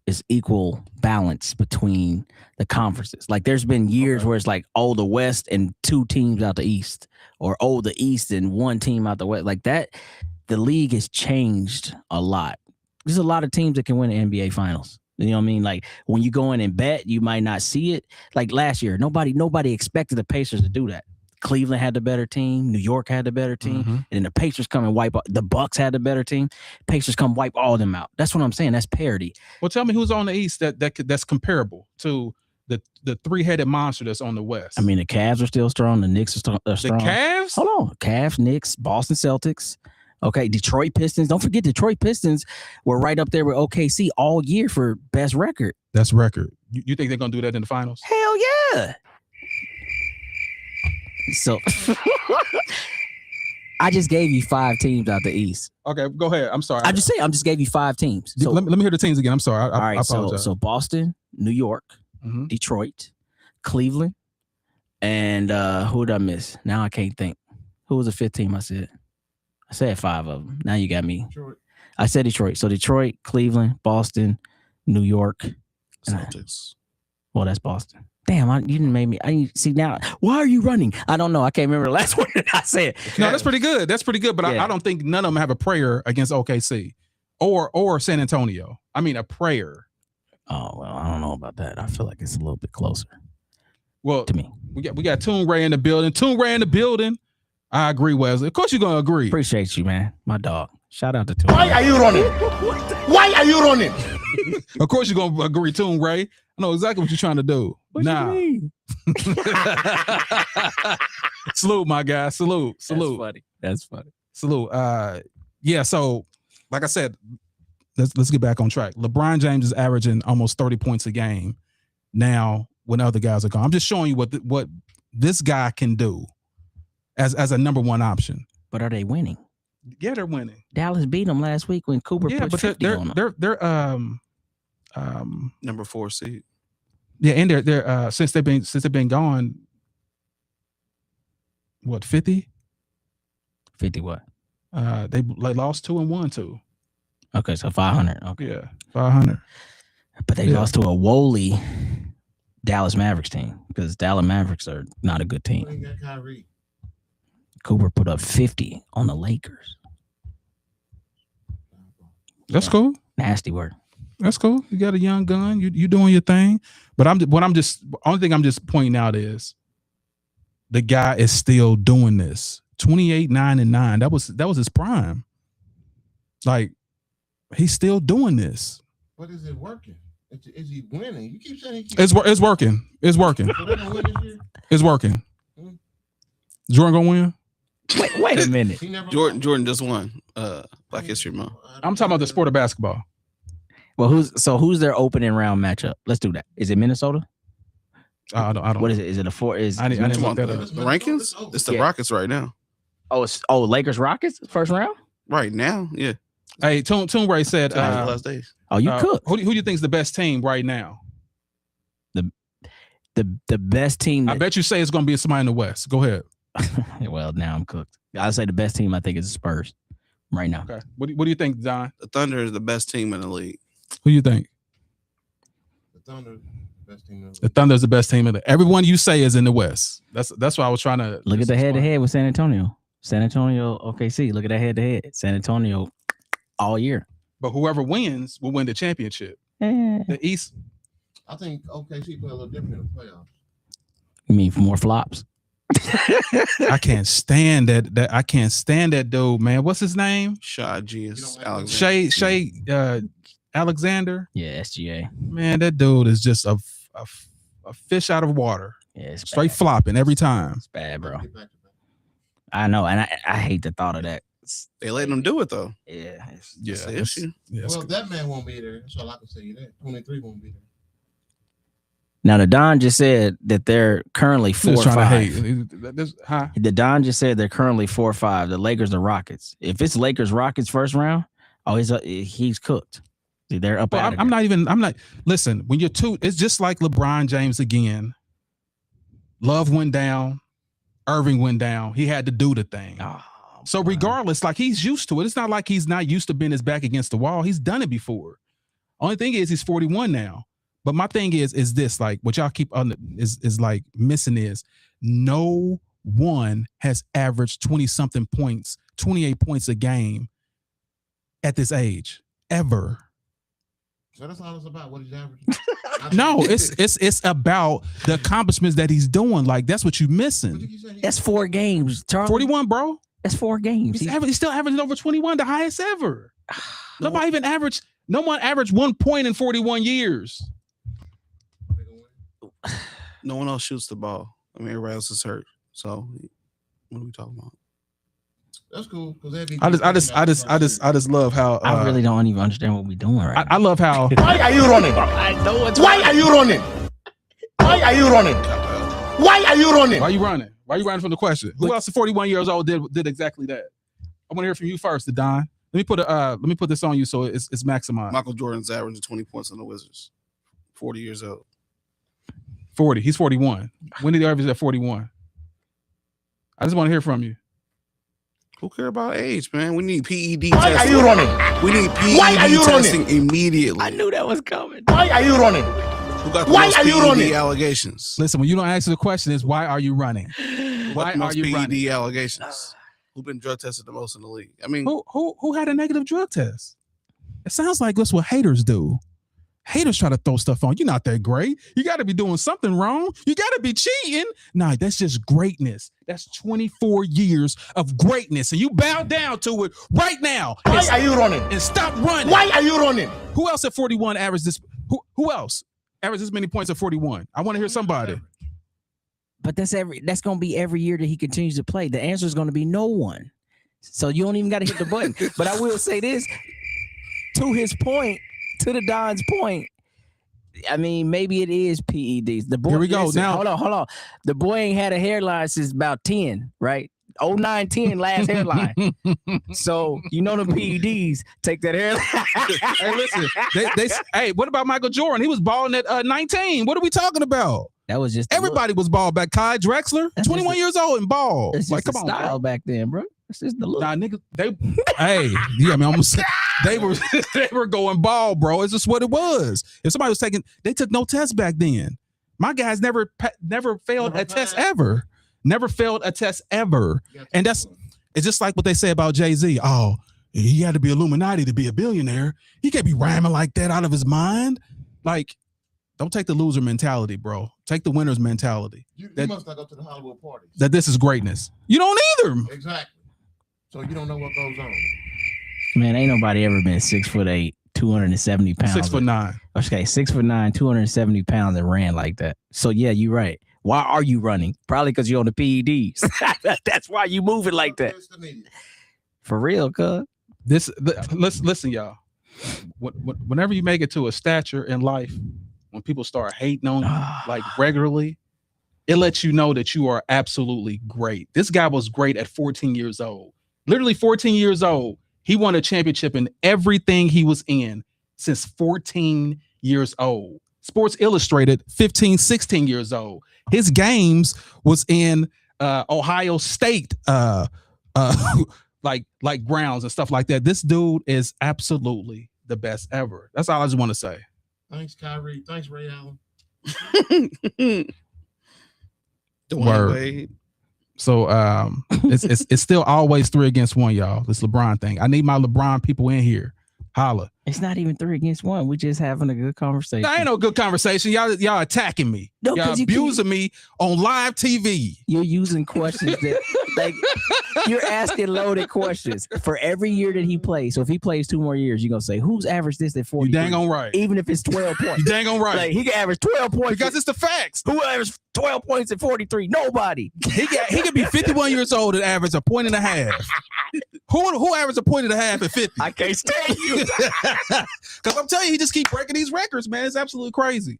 balance between the conferences. Like there's been years where it's like, oh, the West and 2 teams out the East, or oh, the East and 1 team out the West. Like that, the league has changed a lot. There's a lot of teams that can win the NBA finals. You know what I mean? Like when you go in and bet, you might not see it. Like last year, nobody expected the Pacers to do that. Cleveland had the better team. New York had the better team. Mm-hmm. And then the Pacers come and wipe out. The Bucks had the better team. Pacers come wipe all of them out. That's what I'm saying. That's parity. Well, tell me who's on the East that's comparable to the 3-headed monster that's on the West. I mean, the Cavs are still strong. The Knicks are strong. the Cavs? Hold on. Cavs, Knicks, Boston Celtics. Okay, Detroit Pistons. Don't forget Detroit Pistons were right up there with OKC all year for best record. That's record. You think they're going to do that in the finals? Hell yeah. So I just gave you 5 teams out the East. Okay, go ahead. I'm sorry. I just gave you 5 teams. So, let me hear the teams again. I'm sorry. all right, I apologize. so Boston, New York, Mhm. Detroit, Cleveland, and who did I miss? Now I can't think. Who was the 5th team I said? I said 5 of them. Now you got me. Detroit. I said Detroit. So Detroit, Cleveland, Boston, New York. Celtics. Well, that's Boston. Damn, you didn't make me. I didn't see now. Why are you running? I don't know. I can't remember the last one that I said. No, that's pretty good. That's pretty good. But Yeah. I don't think none of them have a prayer against OKC or San Antonio. I mean, a prayer. Oh well, I don't know about that. I feel like it's a little bit closer Well, to me. we got Toon Ray in the building. Toon Ray in the building. I agree, Wesley. Of course, you're gonna agree. Appreciate you, man. My dog. Shout out to Toon. Why are you running? Why are you running? Of course, you're gonna agree, Toon Ray. I know exactly what you're trying to do. What you mean? Salute, my guy. Salute. That's funny. Salute. Yeah. So, like I said, let's get back on track. LeBron James is averaging almost 30 points a game now when other guys are gone. I'm just showing you what this guy can do as a number one option. But are they winning? Yeah, they're winning. Dallas beat them last week when Cooper put 50 on them. They're Number 4 seed. yeah, and they're since they've been gone. What 50? 50 what? They lost 2 and won 2. Okay, so 500. Okay. Yeah, 500. But they lost to a woolly Dallas Mavericks team because Dallas Mavericks are not a good We team. ain't got Kyrie. Cooper put up 50 on the Lakers. That's cool. Nasty work. That's cool. You got a young gun. You doing your thing. But only thing I'm just pointing out is the guy is still doing this. 28, 9, and 9. That was his prime. Like he's still doing this. But is it working? Is he winning? You keep saying It's working. It's working. So they gonna win this year? It's working. Jordan gonna win? Wait a minute. He never Jordan just won Black History Month. I'm talking about the sport of basketball. Well, who's their opening round matchup? Let's do that. Is it Minnesota? I don't. What is it? Is it a four? I didn't Come look on, that the up. rankings? It's the Yeah. Rockets right now. Lakers Rockets first round. Right now, yeah. Hey, Toon Ray said, Today's the last days. Oh, you cook. Who do you think is the best team right now? The best team. I bet you say it's going to be somebody in the West. Go ahead. Well, now I'm cooked. I'd say the best team I think is the Spurs right now. Okay. What do you think, Don? The Thunder is the best team in the league. Who do you think? The Thunder, best team. The Thunder is the best team in the. Everyone you say is in the West. That's why I was trying to Look at just the head to explain. head with San Antonio. San Antonio, OKC. Look at that head to head. San Antonio all year. But whoever wins will win the championship. Eh. The East. I think OKC play a little different in the playoffs. You mean for more flops? I can't stand that. I can't stand that dude, man. What's his name? Shai Gilgeous You don't like Alexander. Shay Alexander. Yeah, SGA. Man, that dude is just a fish out of water. Yeah, it's Straight bad. flopping every time. It's bad, bro. Get back to back. I know, and I hate the thought of that. They letting them do it though. Yeah, That's the it's- issue. it's- Well, that man won't be there. That's all I can say. That 23 won't be there. Now, the Don just said that they're currently I'm just 4 or trying 5. to hate. Huh? The Don just said they're currently 4 or 5. The Lakers are Rockets. If it's Lakers Rockets first round, he's cooked. See, they're up. Well, I'm not. Listen, when you're two, it's just like LeBron James again. Love went down. Irving went down. He had to do the thing. Oh, So boy. regardless, like he's used to it. It's not like he's not used to being his back against the wall. He's done it before. Only thing is he's 41 now. But my thing is this, like what y'all keep on is like missing is no one has averaged 20-something points, 28 points a game at this age ever. So that's all it's about. What he's averaging. No, it's about the accomplishments that he's doing. Like that's what you're missing. That's 4 games, Charlie. 41, bro. That's 4 games. He's still averaging over 21, the highest ever. No one averaged 1 point in 41 years. No one else shoots the ball. I mean, everybody else is hurt. So, what are we talking about? That's cool because I just love how I really don't even understand what we're doing right I love how Why are you running? I know it's Why are you running? Why are you running? Why are you running? why you running? Why you running from the question? Who else at 41 years old did exactly that? I want to hear from you first, Don. Let me put this on you so it's maximized. Michael Jordan's averaging 20 points on the Wizards. 40 years old. 40. He's 41. When did he average at 41? I just want to hear from you. Who care about age, man? We need PED Why are testing. you running? We need Why are PED you running? testing immediately. I knew that was coming. Why are you running? Who got the Why most are you PED running? allegations? Listen, when you don't answer the question, is why are you running? Who got Why the are most you PED running? allegations? Who been drug tested the most in the league? I mean, Who had a negative drug test? It sounds like that's what haters do. Haters try to throw stuff on. You're not that great. You got to be doing something wrong. You got to be cheating. Nah, that's just greatness. That's 24 years of greatness. And you bow down to it right now. Why are you running? And stop running. Why are you running? Who else at 41 averaged this? Who else averaged this many points at 41? I want to hear somebody. But that's gonna be every year that he continues to play. The answer is gonna be no one. So you don't even got to hit the button. But I will say this, to his point, to the Don's point. I mean, maybe it is PEDs. The boy, here we go. Now, hold on. The boy ain't had a hairline since about 10, right? 09, 10 last hairline. So you know the PEDs take that hairline. Hey, listen. Hey, what about Michael Jordan? He was balling at 19. What are we talking about? That was just everybody was balled back. Kai Drexler, 21 years old and ball. Like, come on, style back then, bro. That's just the look. Nah, nigga, they were going ball, bro. It's just what it was. If somebody was they took no test back then. My guys never failed a test ever. Never failed a test ever. And it's just like what they say about Jay-Z. Oh, he had to be Illuminati to be a billionaire. He can't be rhyming like that out of his mind. Like, don't take the loser mentality, bro. Take the winner's mentality. You must not go to the Hollywood parties. That this is greatness. You don't either. Exactly. So you don't know what goes on. Man, ain't nobody ever been 6'8", 270 pounds. 6'9". Okay, 6'9", 270 pounds and ran like that. So yeah, you're right. Why are you running? Probably because you're on the PEDs. That's why you moving like that. For real, cuz. Listen, y'all. Whenever you make it to a stature in life, when people start hating on you like regularly, it lets you know that you are absolutely great. This guy was great at 14 years old. Literally 14 years old. He won a championship in everything he was in since 14 years old. Sports Illustrated, 15, 16 years old. His games was in Ohio State, like grounds and stuff like that. This dude is absolutely the best ever. That's all I just want to say. Thanks, Kyrie. Thanks, Ray Allen. Dwayne Wade. So it's still always 3 against 1, y'all. This LeBron thing. I need my LeBron people in here. Holla. It's not even 3 against 1. We just having a good conversation. That ain't no good conversation. Y'all attacking me. No, y'all abusing me on live TV. You're using questions that like you're asking loaded questions for every year that he plays. So if he plays 2 more years, you're gonna say who's averaged this at 40? You dang on right. Even if it's 12 points. You dang on right. Like, he can average 12 points because it's the facts. Who averaged 12 points at 43? Nobody. He could be 51 years old and average a point and a half. Who averaged a point and a half at 50? I can't stand you. Because I'm telling you, he just keep breaking these records, man. It's absolutely crazy.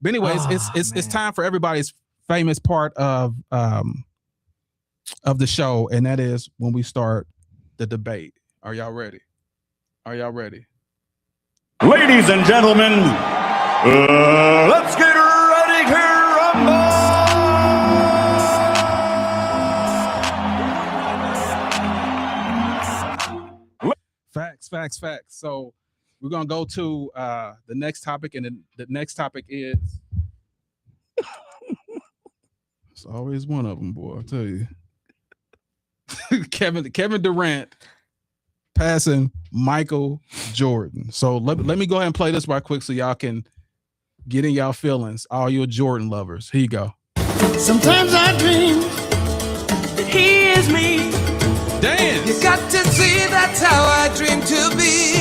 But anyways, it's time for everybody's famous part of the show, and that is when we start the debate. Are y'all ready? Are y'all ready? Ladies and gentlemen, let's get ready to rumble! Facts. So we're gonna go to the next topic, and the next topic is it's always one of them, boy. I'll tell you. Kevin Durant passing Michael Jordan. So let me go ahead and play this right quick so y'all can get in y'all feelings, all your Jordan lovers. Here you go. Sometimes I dream that he is me. Dance. You got to see that's how I dream to be.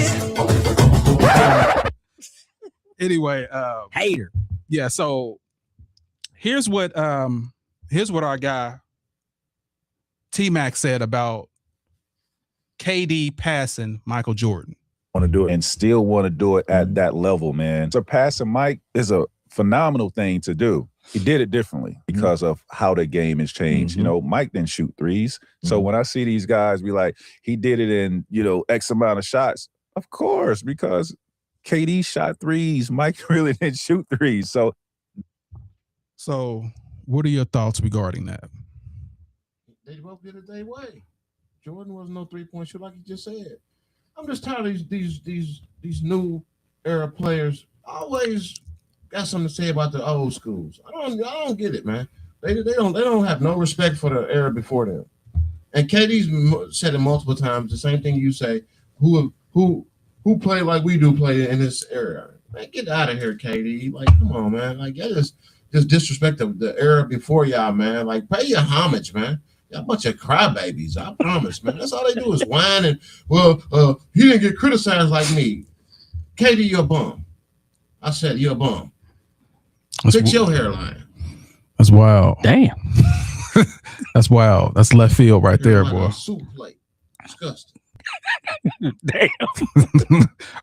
Anyway, hater. Yeah, so here's what our guy T-Mac said about KD passing Michael Jordan. Want to do it and still want to do it at that level, man. So passing Mike is a phenomenal thing to do. He did it differently because of how the game has changed. You know, Mike didn't shoot threes. So when I see these guys be like, he did it in, X amount of shots, of course, because KD shot threes. Mike really didn't shoot threes. So what are your thoughts regarding that? They both did it their way. Jordan was no 3-point shooter, like you just said. I'm just tired of these new era players always got something to say about the old schools. I don't get it, man. They don't have no respect for the era before them. And KD's said it multiple times. The same thing you say. Who play like we do play in this era? Man, get out of here, KD. Like, come on, man. Like, that is just disrespect the era before y'all, man. Like, pay your homage, man. Y'all a bunch of crybabies. I promise, man. That's all they do is whine and, well, he didn't get criticized like me. KD, you're a bum. I said you're a bum. Fix your hairline. That's wild. Damn. That's wild. That's left field right there, boy. Soup plate. Disgusting. Damn.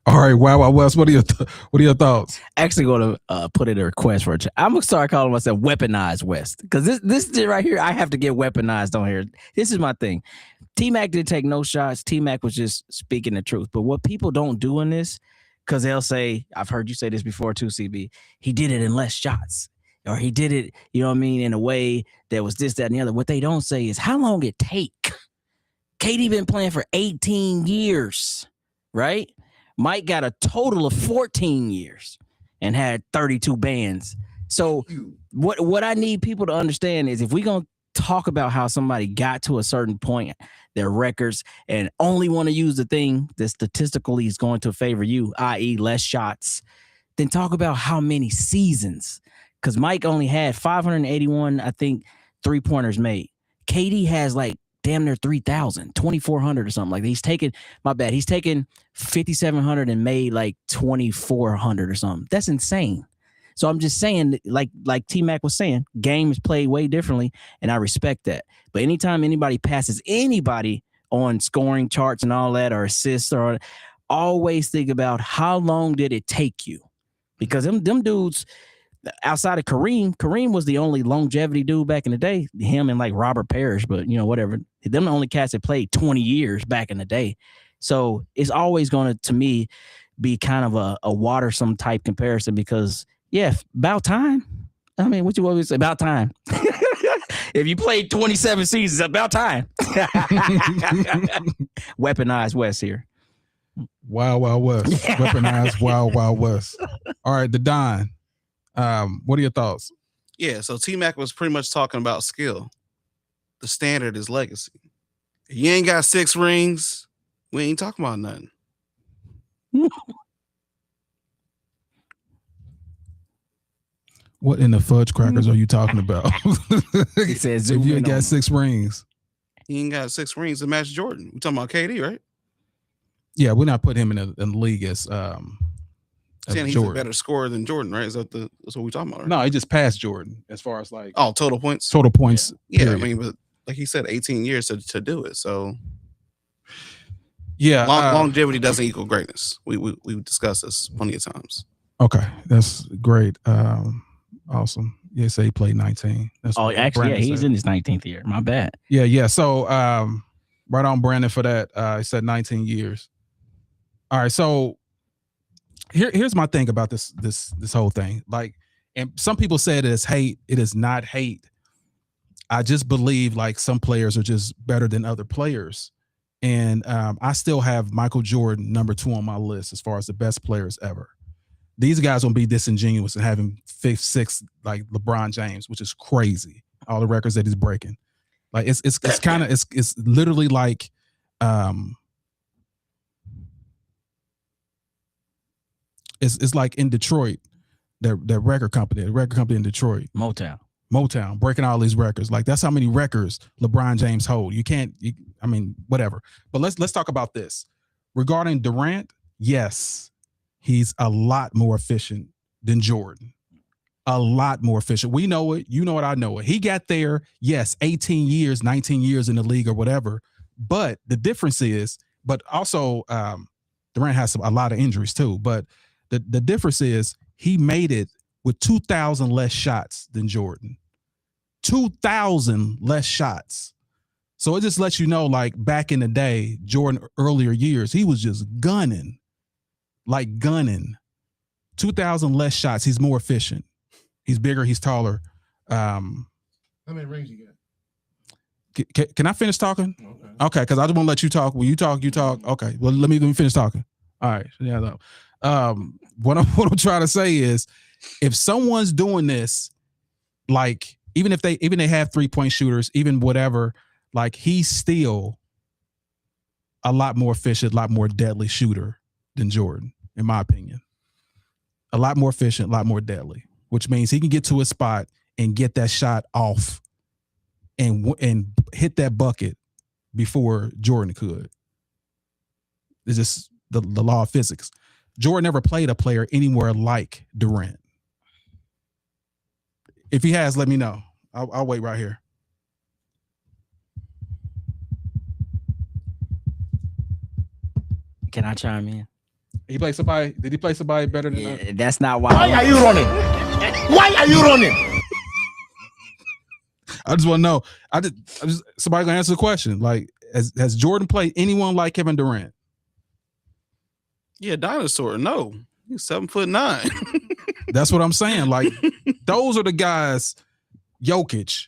All right, wow, West. What are your thoughts? Actually, going to put in a request for it. I'm gonna start calling myself Weaponized West because this right here, I have to get weaponized on here. This is my thing. T-Mac didn't take no shots. T-Mac was just speaking the truth. But what people don't do in this, because they'll say, I've heard you say this before too, CB. He did it in less shots, or he did it, you know what I mean, in a way that was this, that, and the other. What they don't say is how long it take. KD been playing for 18 years, right? Mike got a total of 14 years and had 32 bands. So what I need people to understand is if we're going to talk about how somebody got to a certain point, their records, and only want to use the thing that statistically is going to favor you, i.e. less shots, then talk about how many seasons. Because Mike only had 581, I think, three-pointers made. KD has like damn near 3,000, 2,400 or something like that. He's taken 5,700 and made like 2,400 or something. That's insane. So I'm just saying, like T-Mac was saying, game is played way differently, and I respect that. But anytime anybody passes anybody on scoring charts and all that, or assists, or always think about how long did it take you? Because them dudes, outside of Kareem was the only longevity dude back in the day. Him and like Robert Parrish, but you know, whatever. Them the only cats that played 20 years back in the day. So it's always going to me, be kind of a watersome type comparison because, yeah, about time. I mean, what you always say, about time. If you played 27 seasons, about time. Weaponized West here. Wild West. Weaponized Wild West. All right, the Don. What are your thoughts? Yeah, so T-Mac was pretty much talking about skill. The standard is legacy. If you ain't got 6 rings, we ain't talking about nothing. What in the fudge crackers are you talking about? He says, if you ain't got 6 rings. He ain't got 6 rings to match Jordan. We talking about KD, right? Yeah, we're not putting him in the league as saying he's a better scorer than Jordan, right? That's what we're talking about. Right? No, he just passed Jordan as far as like total points. Total points. Yeah, I mean, but like he said, 18 years to do it. So yeah, longevity doesn't equal greatness. We've discussed this plenty of times. Okay, that's great. Awesome. Yeah, say he played 19. That's actually, yeah, he's in his 19th year. My bad. Yeah. So right on Brandon for that. He said 19 years. All right, so here's my thing about this whole thing. Like, and some people say it is hate. It is not hate. I just believe like some players are just better than other players. And I still have Michael Jordan #2 on my list as far as the best players ever. These guys won't be disingenuous and having 5th, 6th like LeBron James, which is crazy. All the records that he's breaking. Like it's kind of it's literally like it's like in Detroit, the record company in Detroit, Motown breaking all these records. Like that's how many records LeBron James hold. I mean, whatever. But let's talk about this. Regarding Durant, yes, he's a lot more efficient than Jordan. A lot more efficient. We know it. You know it. I know it. He got there, yes, 18 years, 19 years in the league or whatever. But the difference is, but also Durant has a lot of injuries too. But the difference is he made it with 2,000 less shots than Jordan. 2,000 less shots. So it just lets you know, like back in the day, Jordan earlier years, he was just gunning. 2,000 less shots. He's more efficient. He's bigger. He's taller. How many rings you got? Can I finish talking? Okay, because I just want to let you talk. When you talk, you talk. Okay, well, let me finish talking. All right. Yeah. No. What I'm trying to say is, if someone's doing this, like even if they have 3-point shooters, even whatever, like he's still a lot more efficient, a lot more deadly shooter than Jordan, in my opinion. a lot more efficient, a lot more deadly, which means he can get to his spot and get that shot off and hit that bucket before Jordan could. It's just the law of physics. Jordan never played a player anywhere like Durant. If he has, let me know. I'll wait right here. Can I chime in? He played somebody. Did he play somebody better than that? Yeah, that's not why. Why are you running? Why are you running? I just want to know. I just somebody gonna answer the question. Like, has Jordan played anyone like Kevin Durant? Yeah, dinosaur. No, he's 7'9". That's what I'm saying. Like, those are the guys. Jokic,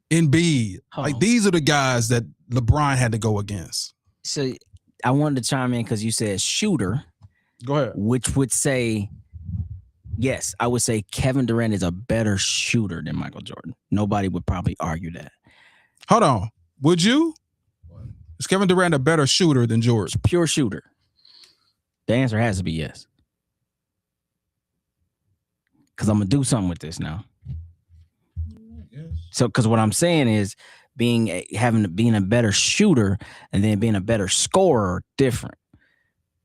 Embiid. Like, these are the guys that LeBron had to go against. So I wanted to chime in because you said shooter. Go ahead. Which would say, yes, I would say Kevin Durant is a better shooter than Michael Jordan. Nobody would probably argue that. Hold on. Would you? Is Kevin Durant a better shooter than Jordan? Pure shooter. The answer has to be yes. Because I'm going to do something with this now. So, because what I'm saying is being a better shooter and then being a better scorer, different.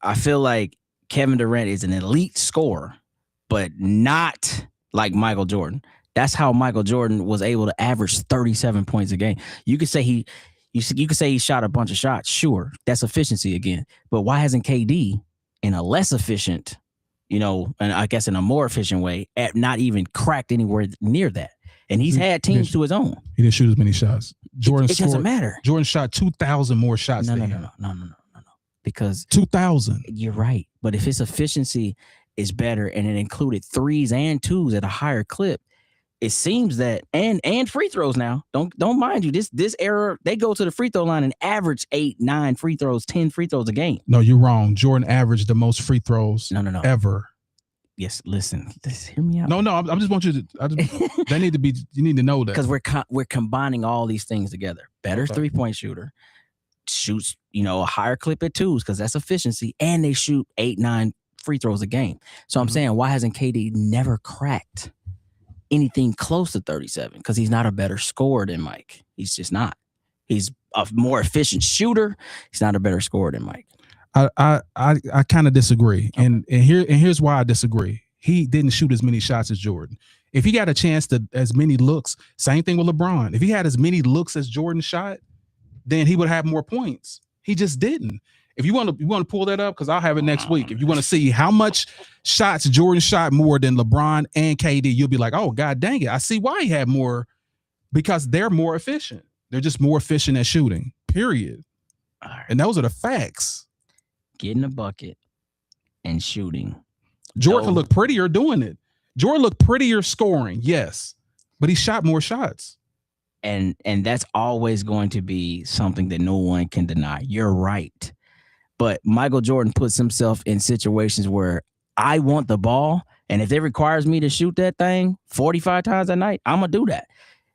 I feel like Kevin Durant is an elite scorer, but not like Michael Jordan. That's how Michael Jordan was able to average 37 points a game. You could say he shot a bunch of shots. Sure, that's efficiency again. But why hasn't KD in a less efficient, and I guess in a more efficient way, not even cracked anywhere near that? And he's had teams to his own. He didn't shoot as many shots. Jordan It doesn't matter. Jordan shot 2,000 more shots than him. No. Because 2,000. You're right. But if his efficiency is better and it included threes and twos at a higher clip, it seems that and free throws now. Don't mind you. This era, they go to the free throw line and average 8, 9 free throws, 10 free throws a game. No, you're wrong. Jordan averaged the most free throws ever. Yes, listen, hear me out. No, I just want you to. You need to know that because we're combining all these things together. Better 3-point shooter, shoots a higher clip at twos because that's efficiency, and they shoot 8, 9 free throws a game. So I'm saying, why hasn't KD never cracked anything close to 37? Because he's not a better scorer than Mike. He's just not. He's a more efficient shooter. He's not a better scorer than Mike. I kind of disagree, and here's why I disagree. He didn't shoot as many shots as Jordan. If he got a chance to as many looks, same thing with LeBron. If he had as many looks as Jordan shot, then he would have more points. He just didn't. If you want to pull that up, because I'll have it next week. If you want to see how much shots Jordan shot more than LeBron and KD, you'll be like, oh God dang it, I see why he had more, because they're more efficient. They're just more efficient at shooting. Period. Right. And those are the facts. Getting a bucket and shooting. Jordan looked prettier doing it. Jordan looked prettier scoring, yes, but he shot more shots. And that's always going to be something that no one can deny. You're right. But Michael Jordan puts himself in situations where I want the ball, and if it requires me to shoot that thing 45 times a night, I'm going to do that.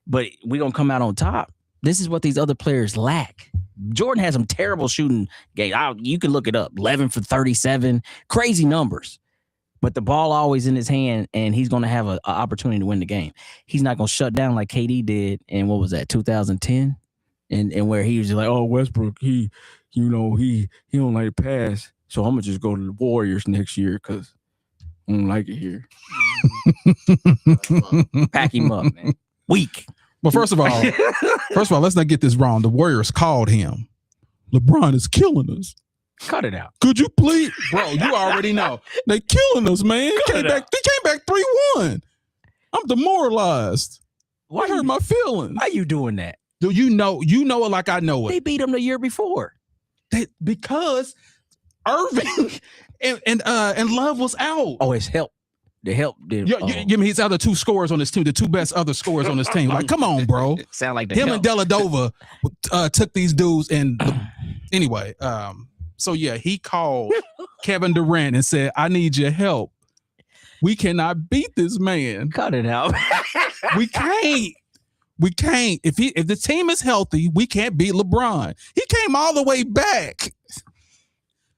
But we're going to come out on top. This is what these other players lack. Jordan has some terrible shooting games. You can look it up. 11 for 37, crazy numbers. But the ball always in his hand, and he's going to have an opportunity to win the game. He's not going to shut down like KD did in, what was that, 2010? And where he was just like, oh, Westbrook, he don't like to pass, so I'm going to just go to the Warriors next year because I don't like it here. Pack him up, man. Weak. Well, first of all, let's not get this wrong. The Warriors called him. LeBron is killing us. Cut it out. Could you please, bro? You already know they killing us, man. They came back 3-1. I'm demoralized. Why hurt my feelings? Why you doing that? Do you know it like I know it? They beat him the year before. Because Irving and Love was out. Oh, it's help. The help did. You mean he's other two scorers on this team, the two best other scorers on this team. Like, come on, bro. Sound like him and Deladova took these dudes and anyway. So yeah, he called Kevin Durant and said, "I need your help. We cannot beat this man. Cut it out. We can't. If the team is healthy, we can't beat LeBron. He came all the way back.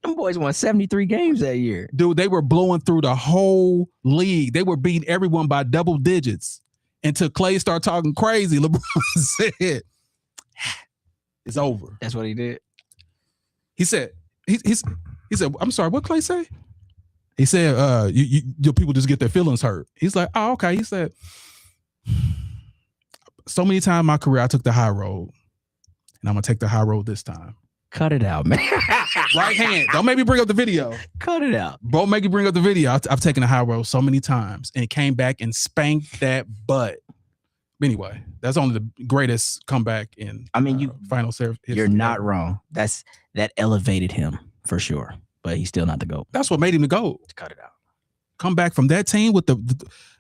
Them boys won 73 games that year. Dude, they were blowing through the whole league. They were beating everyone by double digits. Until Clay started talking crazy, LeBron said, it's over. That's what he did. He said, he said, I'm sorry, what Clay say? He said, your people just get their feelings hurt. He's like, oh, okay. He said, so many times in my career, I took the high road. And I'm going to take the high road this time. Cut it out, man. Right hand. Don't make me bring up the video. Cut it out. Bro, make me bring up the video. I've taken the high road so many times and came back and spanked that butt. Anyway, that's only the greatest comeback in final series. You're not wrong. That elevated him for sure. But he's still not the GOAT. That's what made him the GOAT. Cut it out. Come back from that team with the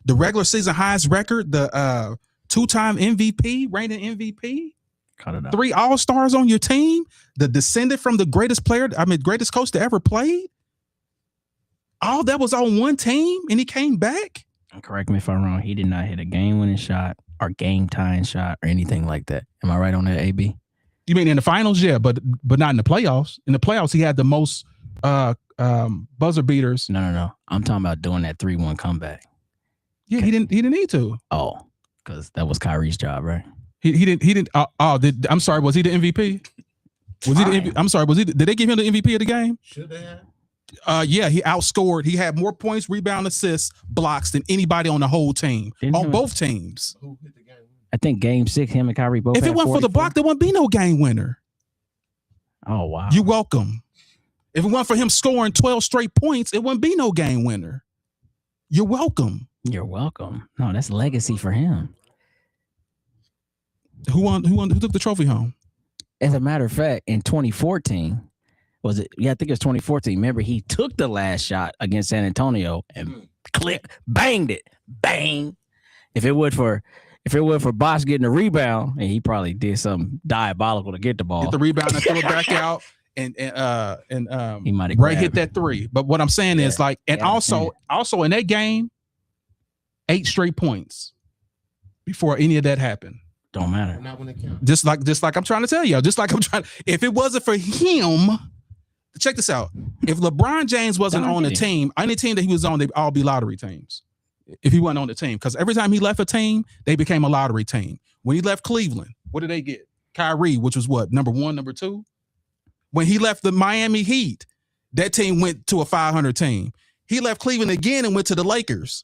regular season highest record, the 2-time MVP, reigning MVP. Cut it out. 3 All-Stars on your team, the descendant from the greatest greatest coach that ever played. All that was on one team, and he came back. Correct me if I'm wrong. He did not hit a game-winning shot or game-tying shot or anything like that. Am I right on that, AB? You mean in the finals? Yeah, but not in the playoffs. In the playoffs, he had the most buzzer beaters. No. I'm talking about doing that 3-1 comeback. Yeah, he didn't need to. Oh, because that was Kyrie's job, right? He didn't. I'm sorry. Was he the MVP? Was he the MVP? I'm sorry. Did they give him the MVP of the game? Should they have? Yeah, he outscored. He had more points, rebound, assists, blocks than anybody on the whole team. Both teams. Who hit the game? I think Game 6, him and Kyrie both. If it wasn't for the block, there wouldn't be no game winner. Oh wow! You're welcome. If it wasn't for him scoring 12 straight points, it wouldn't be no game winner. You're welcome. You're welcome. No, that's legacy for him. Who took the trophy home? As a matter of fact, in 2014, was it? Yeah, I think it was 2014. Remember, he took the last shot against San Antonio and banged it. Bang. If it would for Bosh getting the rebound, and he probably did something diabolical to get the ball. Get the rebound and throw it back out. And he might have Ray hit that 3. But what I'm saying is also in that game, 8 straight points before any of that happened. Don't matter. Not when it counts. Just like I'm trying to tell you, if it wasn't for him, check this out. If LeBron James wasn't on the team, any team that he was on, they'd all be lottery teams. If he wasn't on the team, because every time he left a team, they became a lottery team. When he left Cleveland, what did they get? Kyrie, which was what, number 1, number 2? When he left the Miami Heat, that team went to a 500 team. He left Cleveland again and went to the Lakers.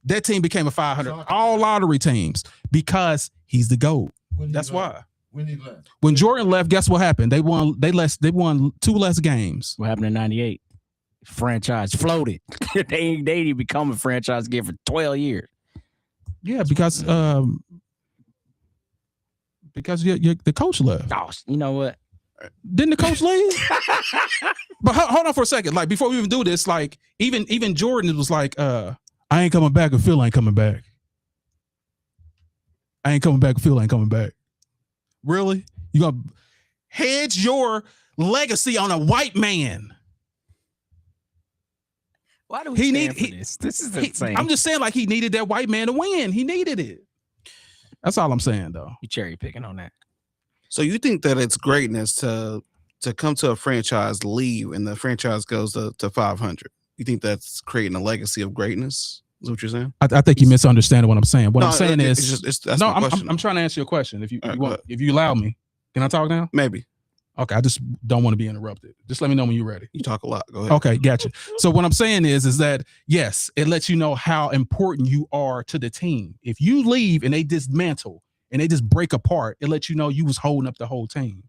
That team became a 500. All lottery teams because he's the GOAT. That's why. When he left. When Jordan left, guess what happened? They won 2 less games. What happened in 98? Franchise floated. they didn't become a franchise again for 12 years. Yeah, because the coach left. Oh, you know what? Didn't the coach leave? But hold on for a second. Like, before we even do this, like, even Jordan was like, I ain't coming back if Phil ain't coming back. I ain't coming back if Phil ain't coming back. Really? You gonna hedge your legacy on a white man? Why do we stand for this? This is insane. I'm just saying, like, he needed that white man to win. He needed it. That's all I'm saying, though. You cherry picking on that. So you think that it's greatness to come to a franchise, leave, and the franchise goes to 500? You think that's creating a legacy of greatness? Is what you're saying? I think you misunderstand what I'm saying. What I'm saying I'm trying to answer your question. If you allow me, can I talk now? Maybe. Okay, I just don't want to be interrupted. Just let me know when you're ready. You talk a lot. Go ahead. Okay, gotcha. So what I'm saying is that, yes, it lets you know how important you are to the team. If you leave and they dismantle and they just break apart, it lets you know you was holding up the whole team.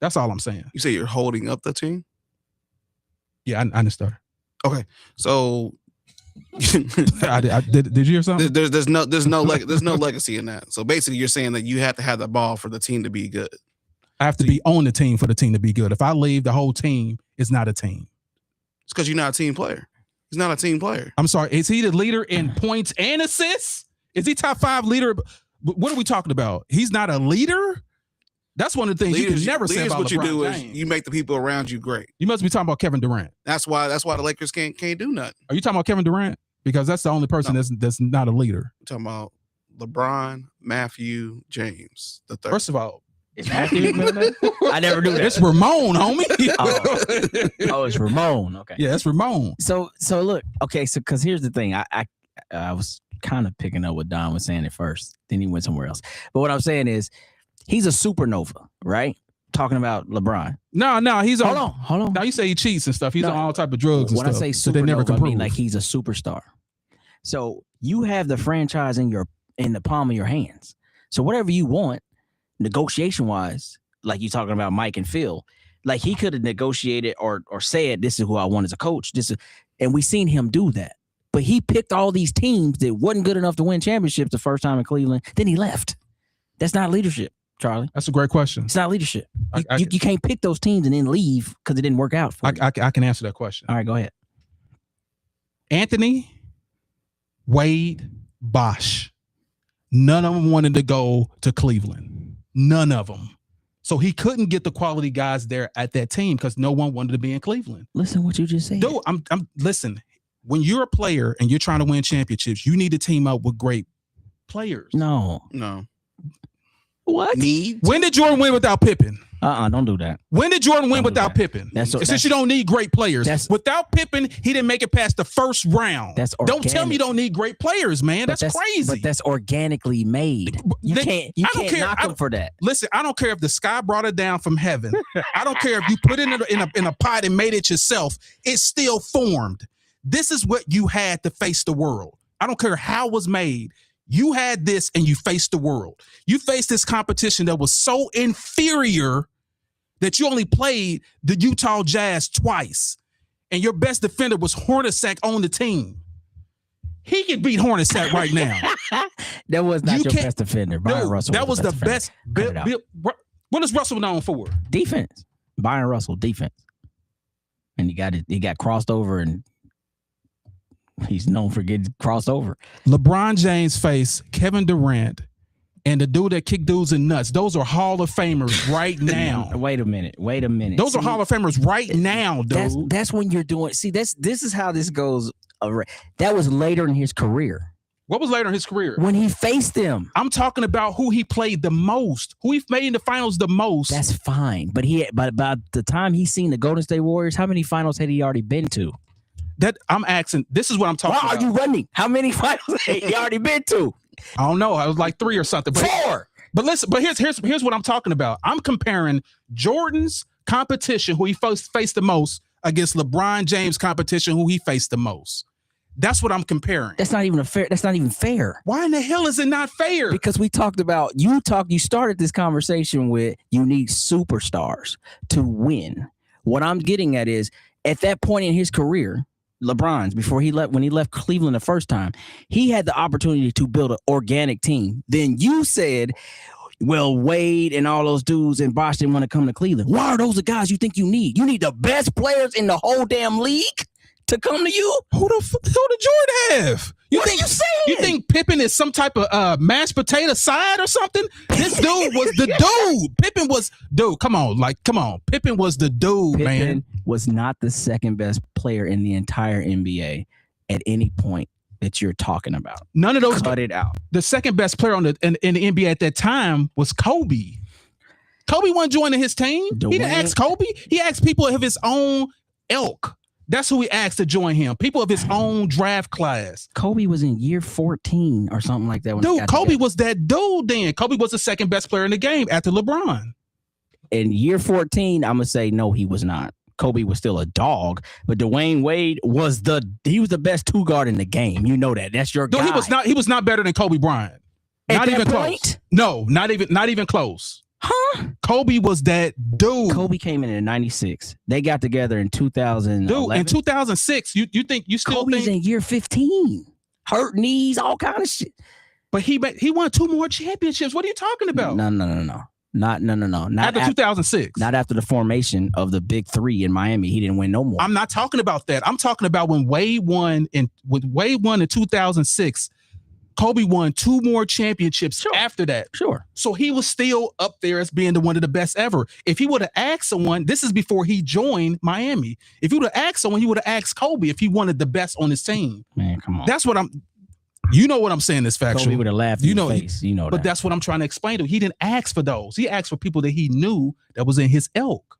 That's all I'm saying. You say you're holding up the team? Yeah, I understand. Okay, so did you hear something? There's no legacy in that. So basically, you're saying that you have to have the ball for the team to be good. I have to be on the team for the team to be good. If I leave, the whole team is not a team. It's because you're not a team player. He's not a team player. I'm sorry. Is he the leader in points and assists? Is he top 5 leader? What are we talking about? He's not a leader? That's one of the things you can never say about what LeBron you do James. is you make the people around you great. You must be talking about Kevin Durant. That's why the Lakers can't do nothing. Are you talking about Kevin Durant? Because that's the only person that's not a leader. I'm talking about LeBron, Matthew, James the third. First of all, Is Matthews middle name? I never knew that. It's Ramon, homie. Oh, it's Ramon. Okay. Yeah, it's Ramon. So look, okay, so because here's the thing. I was kind of picking up what Don was saying at first. Then he went somewhere else. But what I'm saying is he's a supernova, right? Talking about LeBron. No, he's on. Hold on. Now you say he cheats and stuff. He's on all type of drugs and when stuff. I say so they never supernova, can I mean prove. like he's a superstar. So you have the franchise in the palm of your hands. So whatever you want, negotiation wise, like you talking about Mike and Phil, like he could have negotiated or said, "This is who I want as a coach." And we seen him do that. But he picked all these teams that wasn't good enough to win championships the first time in Cleveland. Then he left. That's not leadership, Charlie. That's a great question. It's not leadership. You can't pick those teams and then leave because it didn't work out for you. I can answer that question. All right, go ahead. Anthony, Wade, Bosh. None of them wanted to go to Cleveland. None of them. So he couldn't get the quality guys there at that team because no one wanted to be in Cleveland. Listen what you just said. Dude, I'm listen. When you're a player and you're trying to win championships, you need to team up with great players. No. What? When did Jordan win without Pippen? Don't do that. When did Jordan win without Pippen? Since you don't need great players. Without Pippen, he didn't make it past the first round. That's Don't tell me you don't need great players, man. That's crazy. But that's organically made. You can't knock him for that. Listen, I don't care if the sky brought it down from heaven. I don't care if you put it in a pot and made it yourself. It's still formed. This is what you had to face the world. I don't care how it was made. You had this and you faced the world. You faced this competition that was so inferior that you only played the Utah Jazz twice. And your best defender was Hornacek on the team. He could beat Hornacek right now. That was not your best defender. Byron Russell. That was the best. What is Russell known for? Defense. Byron Russell, defense. And he got crossed over and he's known for getting crossed over. LeBron James faced Kevin Durant and the dude that kicked dudes in nuts. Those are Hall of Famers right now. Wait a minute. Those are Hall of Famers right now, dude. That's when you're doing. See, this is how this goes. That was later in his career. What was later in his career? When he faced them. I'm talking about who he played the most, who he made in the finals the most. That's fine. But by the time he's seen the Golden State Warriors, how many finals had he already been to? That I'm asking. This is what I'm talking about. Why are you running? How many finals had he already been to? I don't know. I was like 3 or something. But 4. But listen. But here's what I'm talking about. I'm comparing Jordan's competition, who he faced the most, against LeBron James' competition, who he faced the most. That's what I'm comparing. That's not even fair. That's not even fair. Why in the hell is it not fair? Because we talked about you started this conversation with you need superstars to win. What I'm getting at is at that point in his career, LeBron's when he left Cleveland the first time, he had the opportunity to build an organic team. Then you said, well, Wade and all those dudes and Bosh didn't want to come to Cleveland. Why are those the guys you think you need? You need the best players in the whole damn league to come to you? Who did Jordan have? What are you saying? You think Pippen is some type of mashed potato side or something? This dude was the dude. Pippen was dude. Come on. Pippen was the dude, Pippen man. Was not the second best player in the entire NBA at any point that you're talking about. None of those. Cut it out. The second best player in the NBA at that time was Kobe. Kobe wasn't joining his team. He didn't ask Kobe. He asked people of his own ilk. That's who he asked to join him. People of his own draft class. Kobe was in year 14 or something like that. Dude, Kobe was that dude then. Kobe was the second best player in the game after LeBron. In year 14, I'm going to say no, he was not. Kobe was still a dog, but Dwayne Wade was the best 2-guard in the game. You know that. That's your guy. He was not better than Kobe Bryant. Not even close. No, not even close. Huh? Kobe was that dude. Kobe came in 96. They got together in 2011. Dude, in 2006, you still Kobe's think in year 15. Hurt knees, all kind of shit. But he won 2 more championships. What are you talking about? No. Not after 2006. Not after the formation of the Big Three in Miami. He didn't win no more. I'm not talking about that. I'm talking about when Wade won in 2006. Kobe won 2 more championships after that. Sure. So he was still up there as being one of the best ever. If he would have asked someone, this is before he joined Miami. If he would have asked someone, he would have asked Kobe if he wanted the best on his team. Man, come on. That's what I'm. You know what I'm saying is factual. Kobe would have laughed in your face. You know but that. that's what I'm trying to explain to you. He didn't ask for those. He asked for people that he knew that was in his ilk.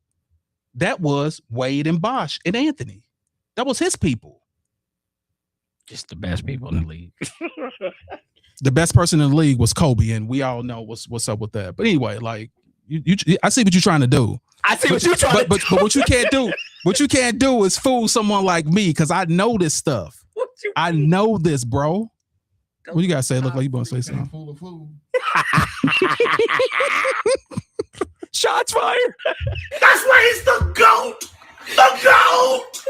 That was Wade and Bosh and Anthony. That was his people. Just the best people in the league. The best person in the league was Kobe, and we all know what's up with that. But anyway, like I see what you're trying to do. I see what you're trying to do. But what you can't do, is fool someone like me, because I know this stuff. I know this, bro. What you gotta say? Look like you want to say something. Fool. Shots fired. That's why he's the GOAT. The GOAT.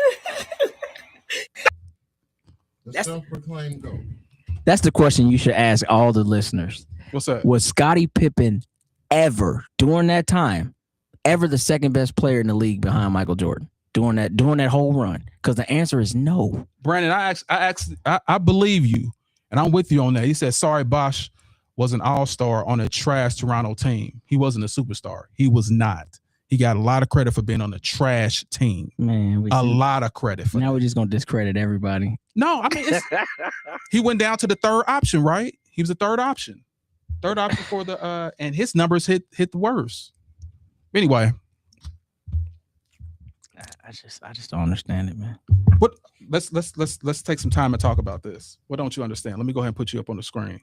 The self-proclaimed GOAT. That's the question you should ask all the listeners. What's that? Was Scottie Pippen ever during that time the second best player in the league behind Michael Jordan during that whole run? Because the answer is no. Brandon, I believe you, and I'm with you on that. He said, sorry, Bosh was an all-star on a trash Toronto team. He wasn't a superstar. He was not. He got a lot of credit for being on a trash team. Man, lot of credit for now that. we're just gonna discredit everybody. No, I mean, he went down to the third option, right? He was the third option for the and his numbers hit the worst. Anyway, I just don't understand it, man. what? Let's take some time and talk about this. What don't you understand? Let me go ahead and put you up on the screen.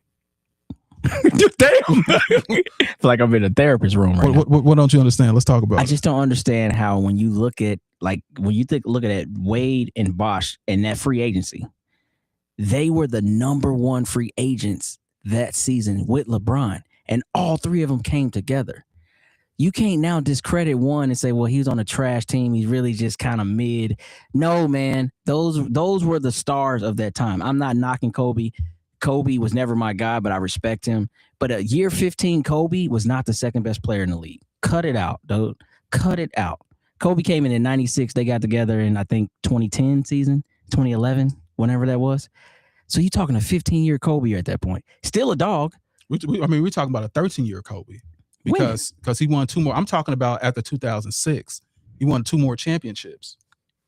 Damn. I feel like I'm in a therapist room right now. What don't you understand? Let's talk about it. I just don't understand how when you look at look at Wade and Bosh and that free agency, they were the number one free agents that season with LeBron, and all three of them came together. You can't now discredit one and say, well, he was on a trash team. He's really just kind of mid. No, man, those were the stars of that time. I'm not knocking Kobe. Kobe was never my guy, but I respect him. But a year 15 Kobe was not the second best player in the league. Cut it out, dude. Cut it out. Kobe came in 96. They got together in, I think, 2010 season, 2011, whenever that was. So you're talking a 15-year Kobe at that point. Still a dog. We're talking about a 13-year Kobe because he won two more. I'm talking about after 2006. He won two more championships.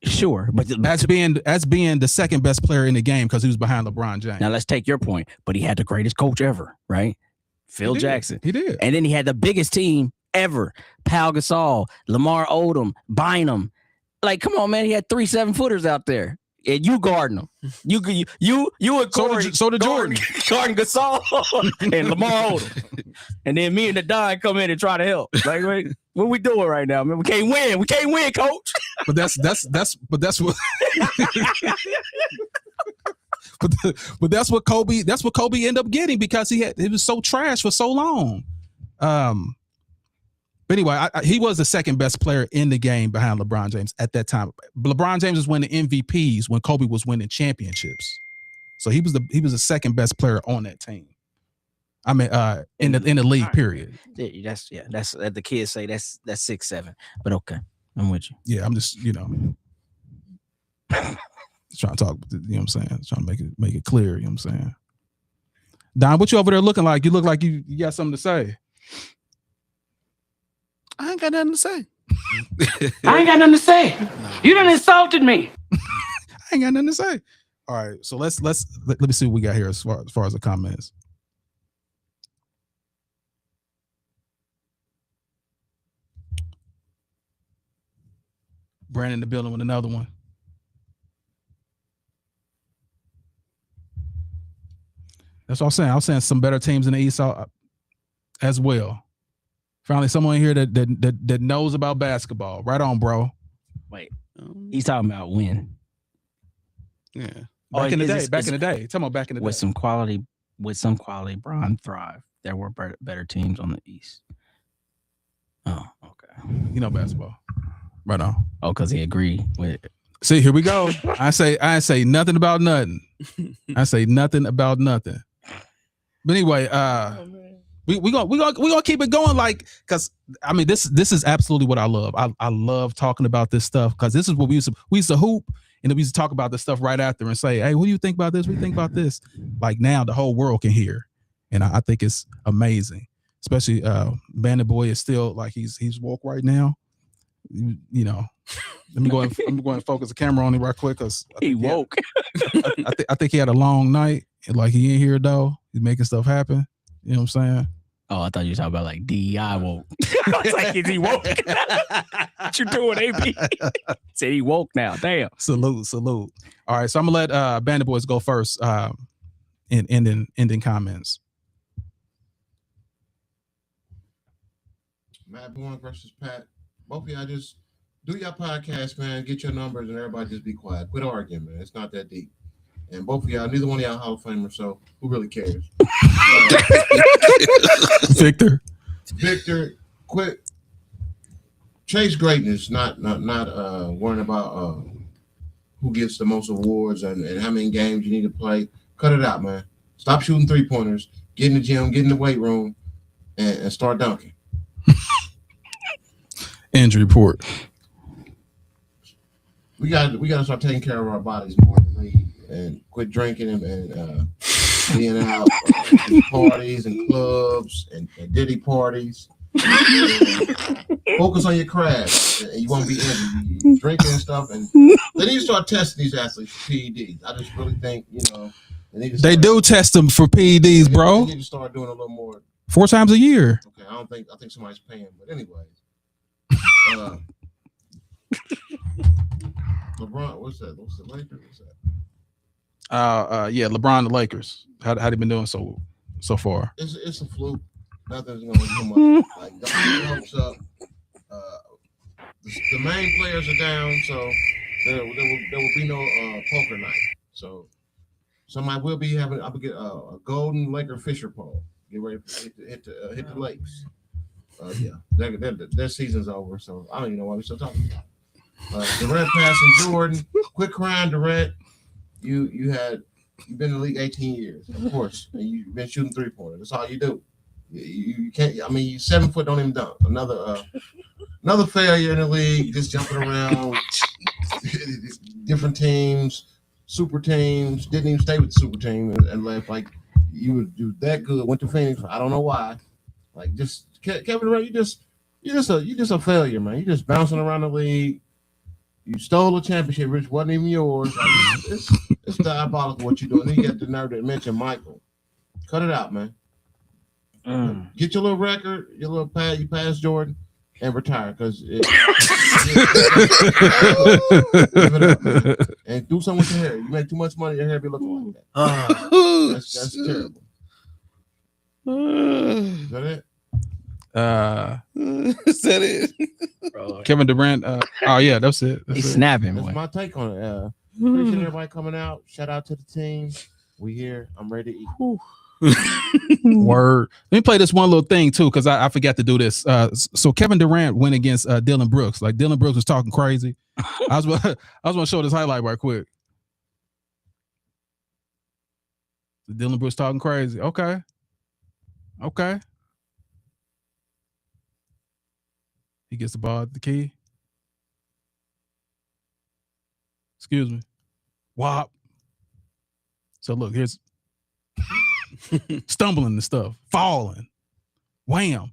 Sure, but as being the second best player in the game because he was behind LeBron James. Now let's take your point, but he had the greatest coach ever, right? Phil Jackson. He did. And then he had the biggest team ever. Pau Gasol, Lamar Odom, Bynum. Like, come on, man. He had 3 7-footers out there. And you guarding them. You and Corey. So did Jordan. Gordon Gasol and Lamar Odom. And then me and the Don come in and try to help. Like, wait, what we doing right now, man? We can't win. We can't win, coach. But that's what but that's what Kobe ended up getting because it was so trash for so long. But anyway, he was the second best player in the game behind LeBron James at that time. LeBron James was winning MVPs when Kobe was winning championships. So he was the second best player on that team. I mean, in the league, period. That's the kids say that's 6'7", but okay, I'm with you. Yeah, I'm just trying to talk. You know what I'm saying? Trying to make it clear. You know what I'm saying? Don, what you over there looking like? You look like you got something to say. I ain't got nothing to say. I ain't got nothing to say. You done insulted me. I ain't got nothing to say. All right, so let me see what we got here as far as the comments. Brandon in the building with another one. That's what I'm saying. I'm saying some better teams in the East as well. Finally, someone here that knows about basketball. Right on, bro. Wait, he's talking about when? Yeah. Back in the day. Talking about back in the day. With some quality, Bron thrived. There were better teams on the East. Oh, okay. You know basketball. Right on. Oh, because he agreed with it. See, here we go. I say nothing about nothing. I say nothing about nothing. But anyway, we gonna keep it going, like, because I mean this is absolutely what I love. I love talking about this stuff because this is what we used to hoop, and then we used to talk about this stuff right after and say, hey, what do you think about this? What do you think about this? Like now the whole world can hear, and I think it's amazing. Especially Bandit Boy is still like he's woke right now. You know, let me go and focus the camera on him right quick because he woke. I think he had a long night Like he in here though. He's making stuff happen. You know what I'm saying? Oh, I thought you were talking about like DEI woke. I was like, is he woke? What you doing, AB? Said he woke now. Damn. Salute. All right, so I'm gonna let Bandit Boys go first. In ending comments. Matt Bourne versus Pat. Both of y'all just do your podcast, man. Get your numbers, and everybody just be quiet. Quit arguing, man. It's not that deep. And both of y'all, neither one of y'all Hall of Famers, so who really cares? Victor, quit. Chase greatness, not worrying about who gets the most awards and how many games you need to play. Cut it out, man. Stop shooting 3-pointers. Get in the gym, get in the weight room, and start dunking. Injury report. We got to start taking care of our bodies more in the league and quit drinking and being out at parties and clubs and diddy parties. Focus on your craft and you won't be injured. You drinking and stuff, and they need to start testing these athletes for PEDs. I just really think, they do test them for PEDs, bro. They need to start doing a little more. 4 times a year. Okay, I think somebody's paying, but anyways. LeBron, what's that? What's the Lakers? What's that? Yeah, LeBron, the Lakers. How they been doing so far? It's a fluke. Nothing's gonna come up. Like don't get your hopes up. The main players are down, so there will be no poker night. So somebody will be having. I will get a golden Laker Fisher pole. Get ready to hit the lakes. Yeah, their season's over, so I don't even know why we're still talking about. Durant passing Jordan. Quit crying, Durant. You've been in the league 18 years, of course, and you've been shooting 3-pointers. That's all you do. You can't. I mean, you 7 foot, don't even dunk. Another failure in the league, just jumping around. Different teams, super teams. Didn't even stay with the super team and left. Like you were that good. Went to Phoenix. I don't know why. Like just Kevin Durant, you just a failure, man. You just bouncing around the league. You stole a championship, which wasn't even yours. Like, it's diabolical what you're doing. Then you get the nerve to mention Michael. Cut it out, man. Get your little record, your little pad. You pass Jordan and retire because and do something with your hair. You make too much money, your hair be looking like that. That's terrible. Is that it? Is that it? Kevin Durant. Oh yeah, that's it. He's snapping. That's my take on it. Appreciate everybody coming out. Shout out to the team. We here. I'm ready to eat. Word. Let me play this one little thing too, because I forgot to do this. So Kevin Durant went against Dylan Brooks. Like Dylan Brooks was talking crazy. I was going to show this highlight right quick. Dylan Brooks talking crazy. Okay. He gets the ball at the key. Excuse me. Wop. So look, here's stumbling and stuff, falling. Wham.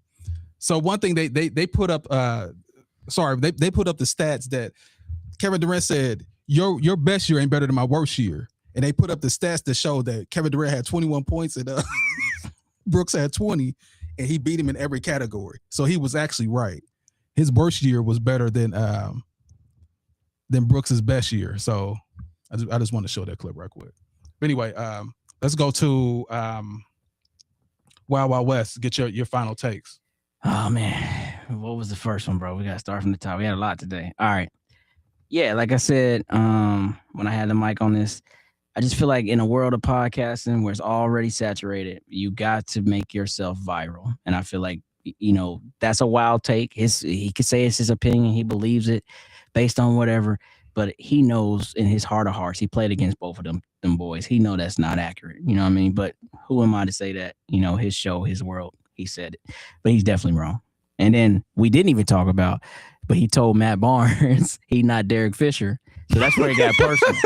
So one thing they put up they put up the stats that Kevin Durant said, your best year ain't better than my worst year. And they put up the stats that show that Kevin Durant had 21 points and Brooks had 20, and he beat him in every category. So he was actually right. His worst year was better than Brooks's best year. So I just want to show that clip right quick. But anyway, let's go to Wild Wild West. Get your final takes. Oh man, what was the first one, bro? We gotta start from the top. We had a lot today. All right. Yeah, like I said, when I had the mic on this, I just feel like in a world of podcasting where it's already saturated, you got to make yourself viral. And I feel like, that's a wild take. He could say it's his opinion. He believes it based on whatever, but he knows in his heart of hearts, he played against both of them boys. He know that's not accurate. You know what I mean? But who am I to say that, his show, his world, he said it, but he's definitely wrong. And then we didn't even talk about, but he told Matt Barnes he not Derek Fisher. So that's where he got personal.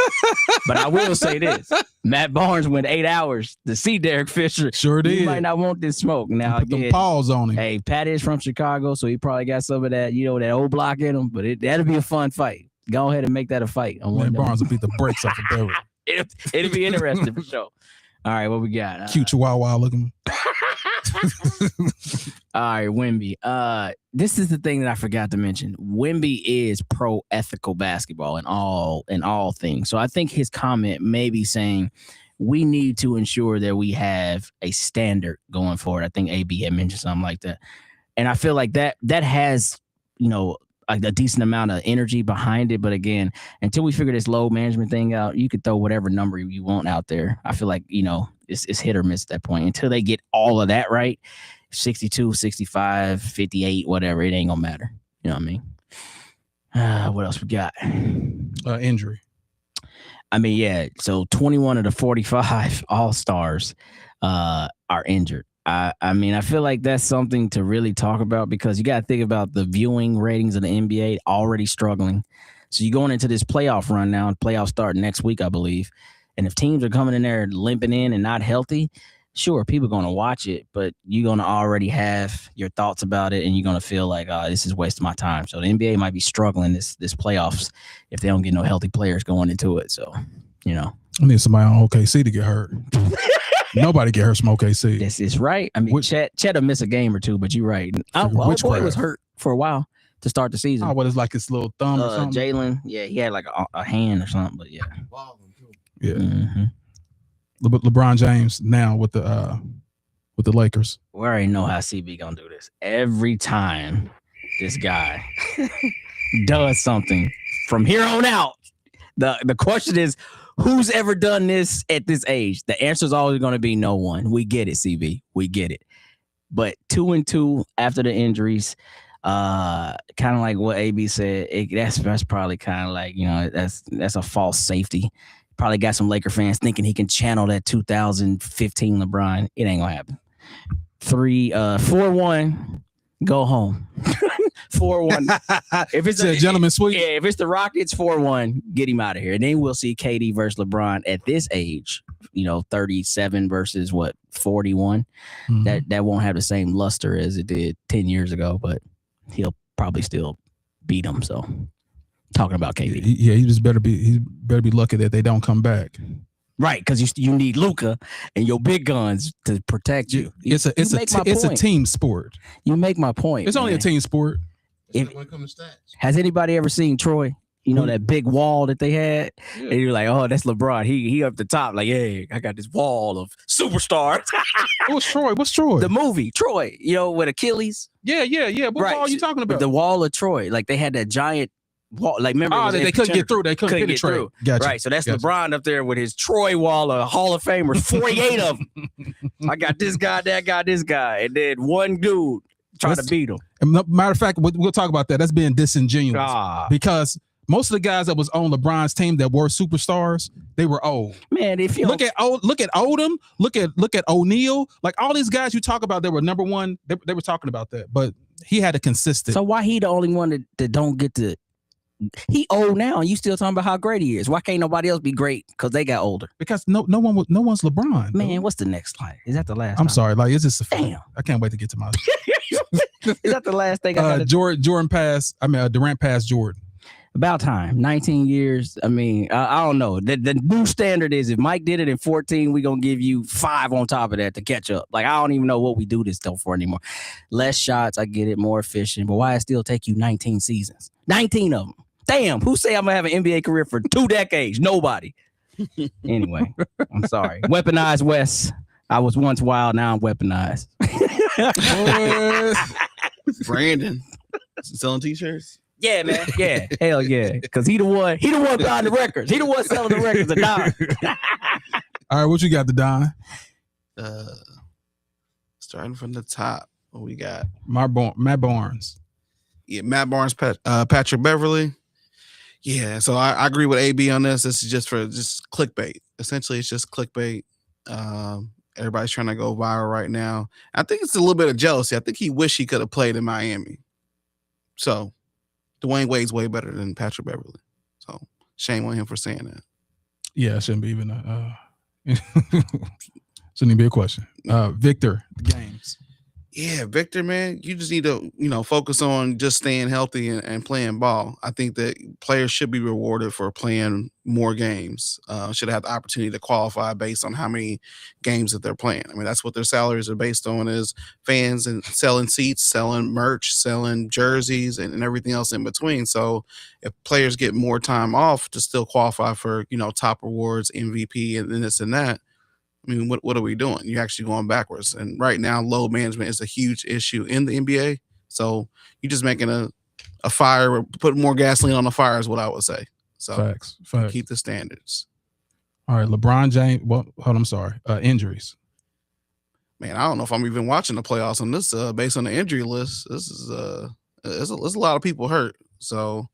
But I will say this. Matt Barnes went 8 hours to see Derek Fisher. Sure did. He might not want this smoke. Now, put them paws on him. Hey, Pat is from Chicago, so he probably got some of that, that old block in him. But that'll be a fun fight. Go ahead and make that a fight. Matt Barnes will beat the brakes off of Derek. It'll be interesting for sure. All right, what we got? Cute Chihuahua looking. All right, Wemby. This is the thing that I forgot to mention. Wemby is pro ethical basketball in all things. So I think his comment may be saying we need to ensure that we have a standard going forward. I think AB had mentioned something like that. And I feel like that has, like a decent amount of energy behind it. But again, until we figure this load management thing out, you could throw whatever number you want out there. I feel like, it's hit or miss at that point. Until they get all of that right, 62, 65, 58, whatever, it ain't gonna matter. You know what I mean? What else we got? Injury. I mean, yeah. So 21 of the 45 All-Stars are injured. I mean, I feel like that's something to really talk about because you got to think about the viewing ratings of the NBA already struggling. So you're going into this playoff run now, and playoffs start next week, I believe. And if teams are coming in there limping in and not healthy, sure, people are going to watch it, but you're going to already have your thoughts about it, and you're going to feel like, this is wasting my time. So the NBA might be struggling this playoffs if they don't get no healthy players going into it. So, I need somebody on OKC to get hurt. Nobody get hurt from OKC. This is right. I mean, Chet will miss a game or two, but you're right. Boy was hurt for a while to start the season. Oh, what is like his little thumb or something? Jalen, yeah, he had like a hand or something, but yeah. Yeah. Mm-hmm. LeBron James now with the Lakers. We already know how CB gonna do this. Every time this guy does something from here on out, the question is, who's ever done this at this age? The answer is always going to be no one. We get it, CB. We get it. But 2-2 after the injuries, kind of like what AB said, that's probably kind of like, that's a false safety. Probably got some Laker fans thinking he can channel that 2015 LeBron. It ain't going to happen. 4-1, go home. 4-1. If it's a gentleman's sweep. Yeah, if it's the Rockets, 4-1, get him out of here. And then we'll see KD versus LeBron at this age, 37 versus 41. Mm-hmm. That won't have the same luster as it did 10 years ago, but he'll probably still beat him. So talking about KD. Yeah, he better be lucky that they don't come back. Right, because you need Luka and your big guns to protect you. It's a team sport. You make my point. It's only a team sport. When it comes to stats. Has anybody ever seen Troy? That big wall that they had? Yeah. And you're like, oh, that's LeBron. He up the top. Like, hey, I got this wall of superstars. What's Troy? What's Troy? The movie, Troy, with Achilles. Yeah. What wall are you talking about? The wall of Troy. Like, they had that giant wall. Like, remember? They couldn't get through. They couldn't penetrate. Get through. Gotcha. Right. So that's LeBron up there with his Troy wall of Hall of Famers, 48 of them. I got this guy, that guy, this guy. And then one dude trying to beat him. Matter of fact, we'll talk about that. That's being disingenuous because most of the guys that was on LeBron's team that were superstars, they were old. Man, if you look at Odom, look at O'Neal, like all these guys you talk about, they were number one. They were talking about that, but he had a consistent. So why he the only one that don't get to? He old now, and you still talking about how great he is. Why can't nobody else be great? Because they got older. Because no one's LeBron. Man, dude. What's the next slide? Is that the last? I'm sorry, like it's just damn. I can't wait to get to my. Is that the last thing? Durant passed Jordan. About time. 19 years. I mean, I don't know. The new standard is if Mike did it in 14, we're going to give you 5 on top of that to catch up. Like, I don't even know what we do this stuff for anymore. Less shots, I get it, more efficient. But why it still take you 19 seasons? 19 of them. Damn, who say I'm going to have an NBA career for 2 decades? Nobody. Anyway, I'm sorry. Weaponized Wes. I was once wild, now I'm weaponized. Brandon selling t-shirts. Yeah, man. Yeah. Hell yeah. Because he the one buying the records. He the one selling the records. The Don. All right, what you got, the Don? Starting from the top, what we got? Matt Barnes. Yeah, Matt Barnes, Patrick Beverly. Yeah, so I agree with AB on this. This is just clickbait. Essentially, it's just clickbait. Everybody's trying to go viral right now. I think it's a little bit of jealousy. I think he wished he could have played in Miami. So Dwayne Wade's way better than Patrick Beverly. So shame on him for saying that. Yeah, it shouldn't be even shouldn't even be a question. Victor, the games. Yeah, Victor, man, you just need to, focus on just staying healthy and playing ball. I think that players should be rewarded for playing more games. Should have the opportunity to qualify based on how many games that they're playing. I mean, that's what their salaries are based on, is fans and selling seats, selling merch, selling jerseys, and everything else in between. So if players get more time off to still qualify for, top awards, MVP, and this and that, I mean, what are we doing? You're actually going backwards. And right now, load management is a huge issue in the NBA. So you're just making a fire, putting more gasoline on the fire is what I would say. So Facts. keep the standards. All right, LeBron James. Well, hold on, I'm sorry. Injuries. Man, I don't know if I'm even watching the playoffs on this. Based on the injury list, this is there's a lot of people hurt. So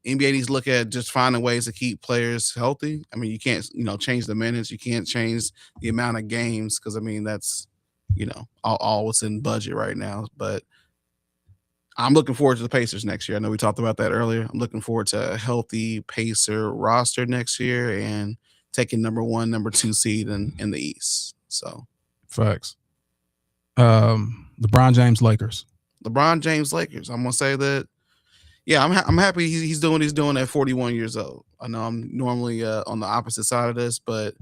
NBA needs to look at just finding ways to keep players healthy. I mean, you can't, change the minutes. You can't change the amount of games because, I mean, that's, all what's in budget right now. But I'm looking forward to the Pacers next year. I know we talked about that earlier. I'm looking forward to a healthy Pacer roster next year and taking number 1, number 2 seed in the East. So, facts. LeBron James Lakers. LeBron James Lakers. I'm gonna say that. Yeah, I'm happy he's doing what he's doing at 41 years old. I know I'm normally on the opposite side of this, but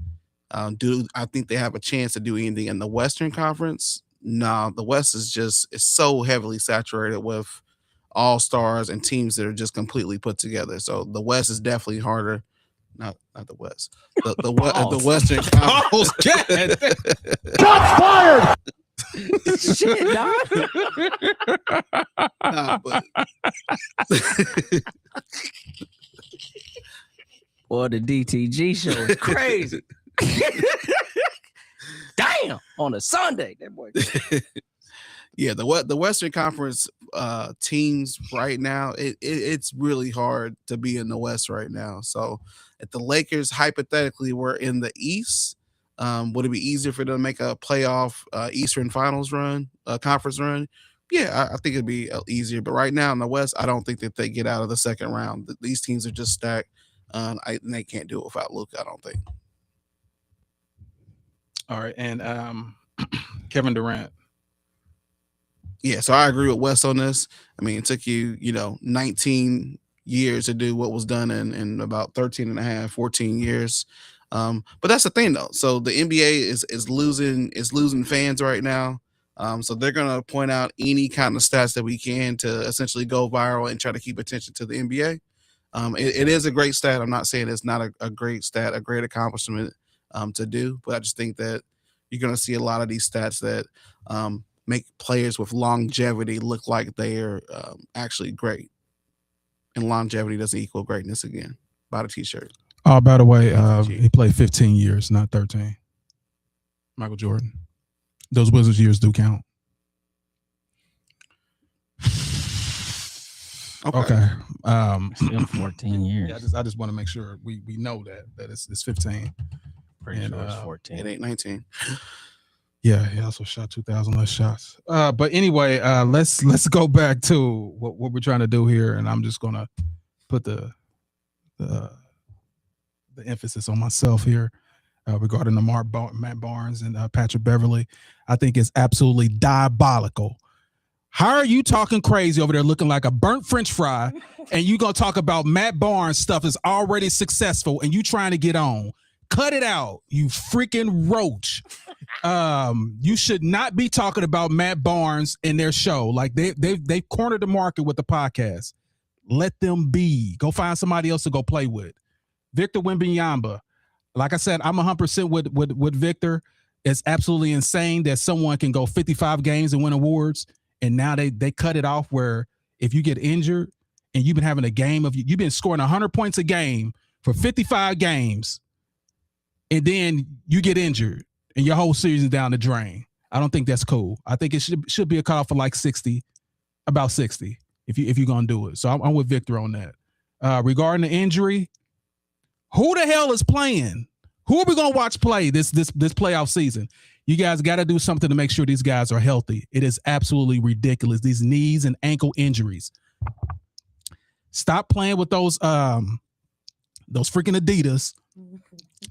do I think they have a chance to do anything in the Western Conference? No, the West is so heavily saturated with all-stars and teams that are just completely put together. So the West is definitely harder. Not the West. The Western Conference. Shots fired! Shit, dog. Nah, but Boy, the DTG show is crazy. Damn, on a Sunday, that boy. yeah, the Western Conference teams right now, it's really hard to be in the West right now. So if the Lakers hypothetically were in the East, would it be easier for them to make a playoff Eastern Finals run, conference run? Yeah, I think it'd be easier. But right now in the West, I don't think that they get out of the second round. These teams are just stacked, and they can't do it without Luka, I don't think. All right, and Kevin Durant. Yeah, so I agree with Wes on this. I mean, it took you, 19 years to do what was done in about 13 and a half, 14 years. But that's the thing though. So the NBA is losing fans right now. So they're gonna point out any kind of stats that we can to essentially go viral and try to keep attention to the NBA. It is a great stat. I'm not saying it's not a great stat, a great accomplishment to do, but I just think that you're gonna see a lot of these stats that make players with longevity look like they're actually great. And longevity doesn't equal greatness again. Buy the t-shirt. Oh, by the way, he played 15 years, not 13. Michael Jordan. Those Wizards years do count. Okay. Still 14 years. Yeah, I just want to make sure we know that it's 15. Pretty sure it's 14. It ain't 19. Yeah, he also shot 2,000 less shots. But anyway, let's go back to what we're trying to do here, and I'm just gonna put the emphasis on myself here regarding the Matt Barnes and Patrick Beverley. I think it's absolutely diabolical. How are you talking crazy over there looking like a burnt French fry, and you gonna talk about Matt Barnes stuff is already successful, and you trying to get on? Cut it out, you freaking roach. You should not be talking about Matt Barnes in their show. Like they've cornered the market with the podcast. Let them be. Go find somebody else to go play with. Victor Wembanyama. Like I said, I'm 100% with Victor. It's absolutely insane that someone can go 55 games and win awards, and now they cut it off where if you get injured and you've been having a game you've been scoring 100 points a game for 55 games, and then you get injured and your whole series is down the drain. I don't think that's cool. I think it should be a cutoff for like 60, about 60, if you're gonna do it. So I'm with Victor on that. Regarding the injury, who the hell is playing? Who are we gonna watch play this playoff season? You guys got to do something to make sure these guys are healthy. It is absolutely ridiculous. These knees and ankle injuries. Stop playing with those freaking Adidas.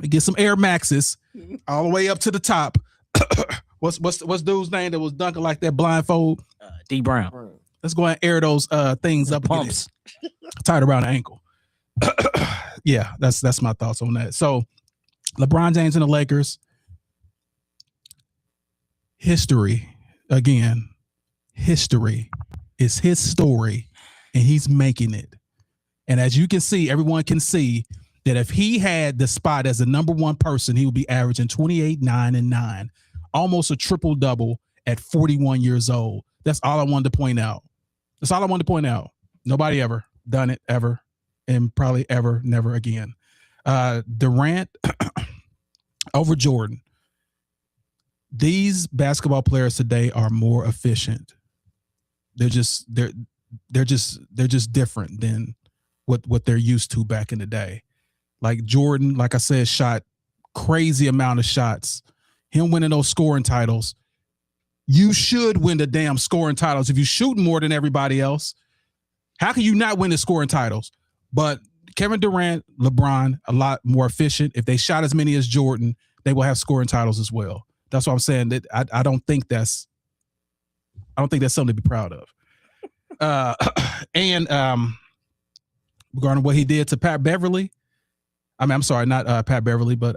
Get some Air Maxes all the way up to the top. What's dude's name that was dunking like that blindfold? D Brown. Let's go and air those things up, Pumps tied around the ankle. Yeah, that's my thoughts on that. So LeBron James and the Lakers. History is his story, and he's making it. And as you can see, everyone can see that if he had the spot as the number one person, he would be averaging 28, 9, and 9, almost a triple double at 41 years old. That's all I wanted to point out. Nobody ever done it ever, and probably ever, never again. Durant over Jordan. These basketball players today are more efficient. They're just different than what they're used to back in the day. Like Jordan, like I said, shot crazy amount of shots. Him winning those scoring titles. You should win the damn scoring titles if you shoot more than everybody else. How can you not win the scoring titles? But Kevin Durant, LeBron, a lot more efficient. If they shot as many as Jordan, they will have scoring titles as well. That's what I'm saying. That I don't think that's something to be proud of. And regarding what he did to Pat Beverly, I'm sorry, not Pat Beverly, but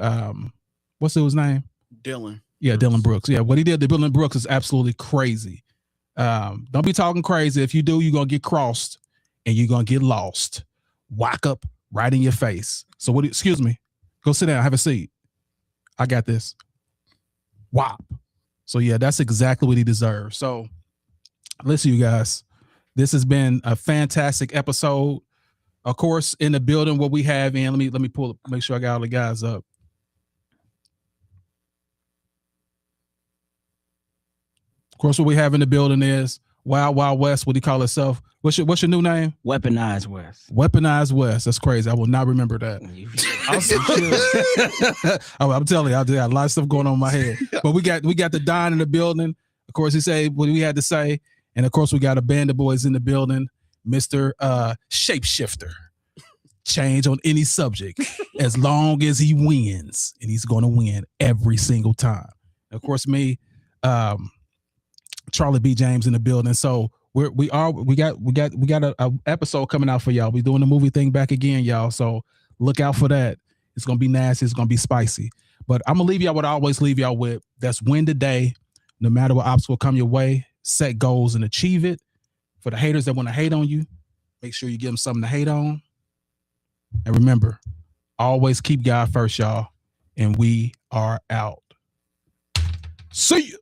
what's his name? Dylan. Yeah, Dylan Brooks. Yeah, what he did to Dylan Brooks is absolutely crazy. Don't be talking crazy. If you do, you're gonna get crossed and you're gonna get lost. Whack up right in your face. So excuse me, go sit down, have a seat. I got this. Whop. So yeah, that's exactly what he deserves. So listen, you guys, this has been a fantastic episode. Of course, in the building, what we have in, let me pull, make sure I got all the guys up. Of course, what we have in the building is Wild Wild West. What do you call itself? What's your new name? Weaponized West. Weaponized West. That's crazy. I will not remember that. I'm telling you, I got a lot of stuff going on in my head. But we got the Don in the building. Of course, he said what we had to say, and of course, we got a band of boys in the building. Mr. Shapeshifter. Change on any subject as long as he wins, and he's going to win every single time. And of course, me, Charlie B. James in the building. So we got a episode coming out for y'all. We're doing the movie thing back again, y'all. So look out for that. It's gonna be nasty. It's gonna be spicy. But I'm gonna leave y'all what I always leave y'all with. That's win today. No matter what obstacle come your way, set goals and achieve it. For the haters that want to hate on you, make sure you give them something to hate on. And remember, always keep God first, y'all. And we are out. See ya.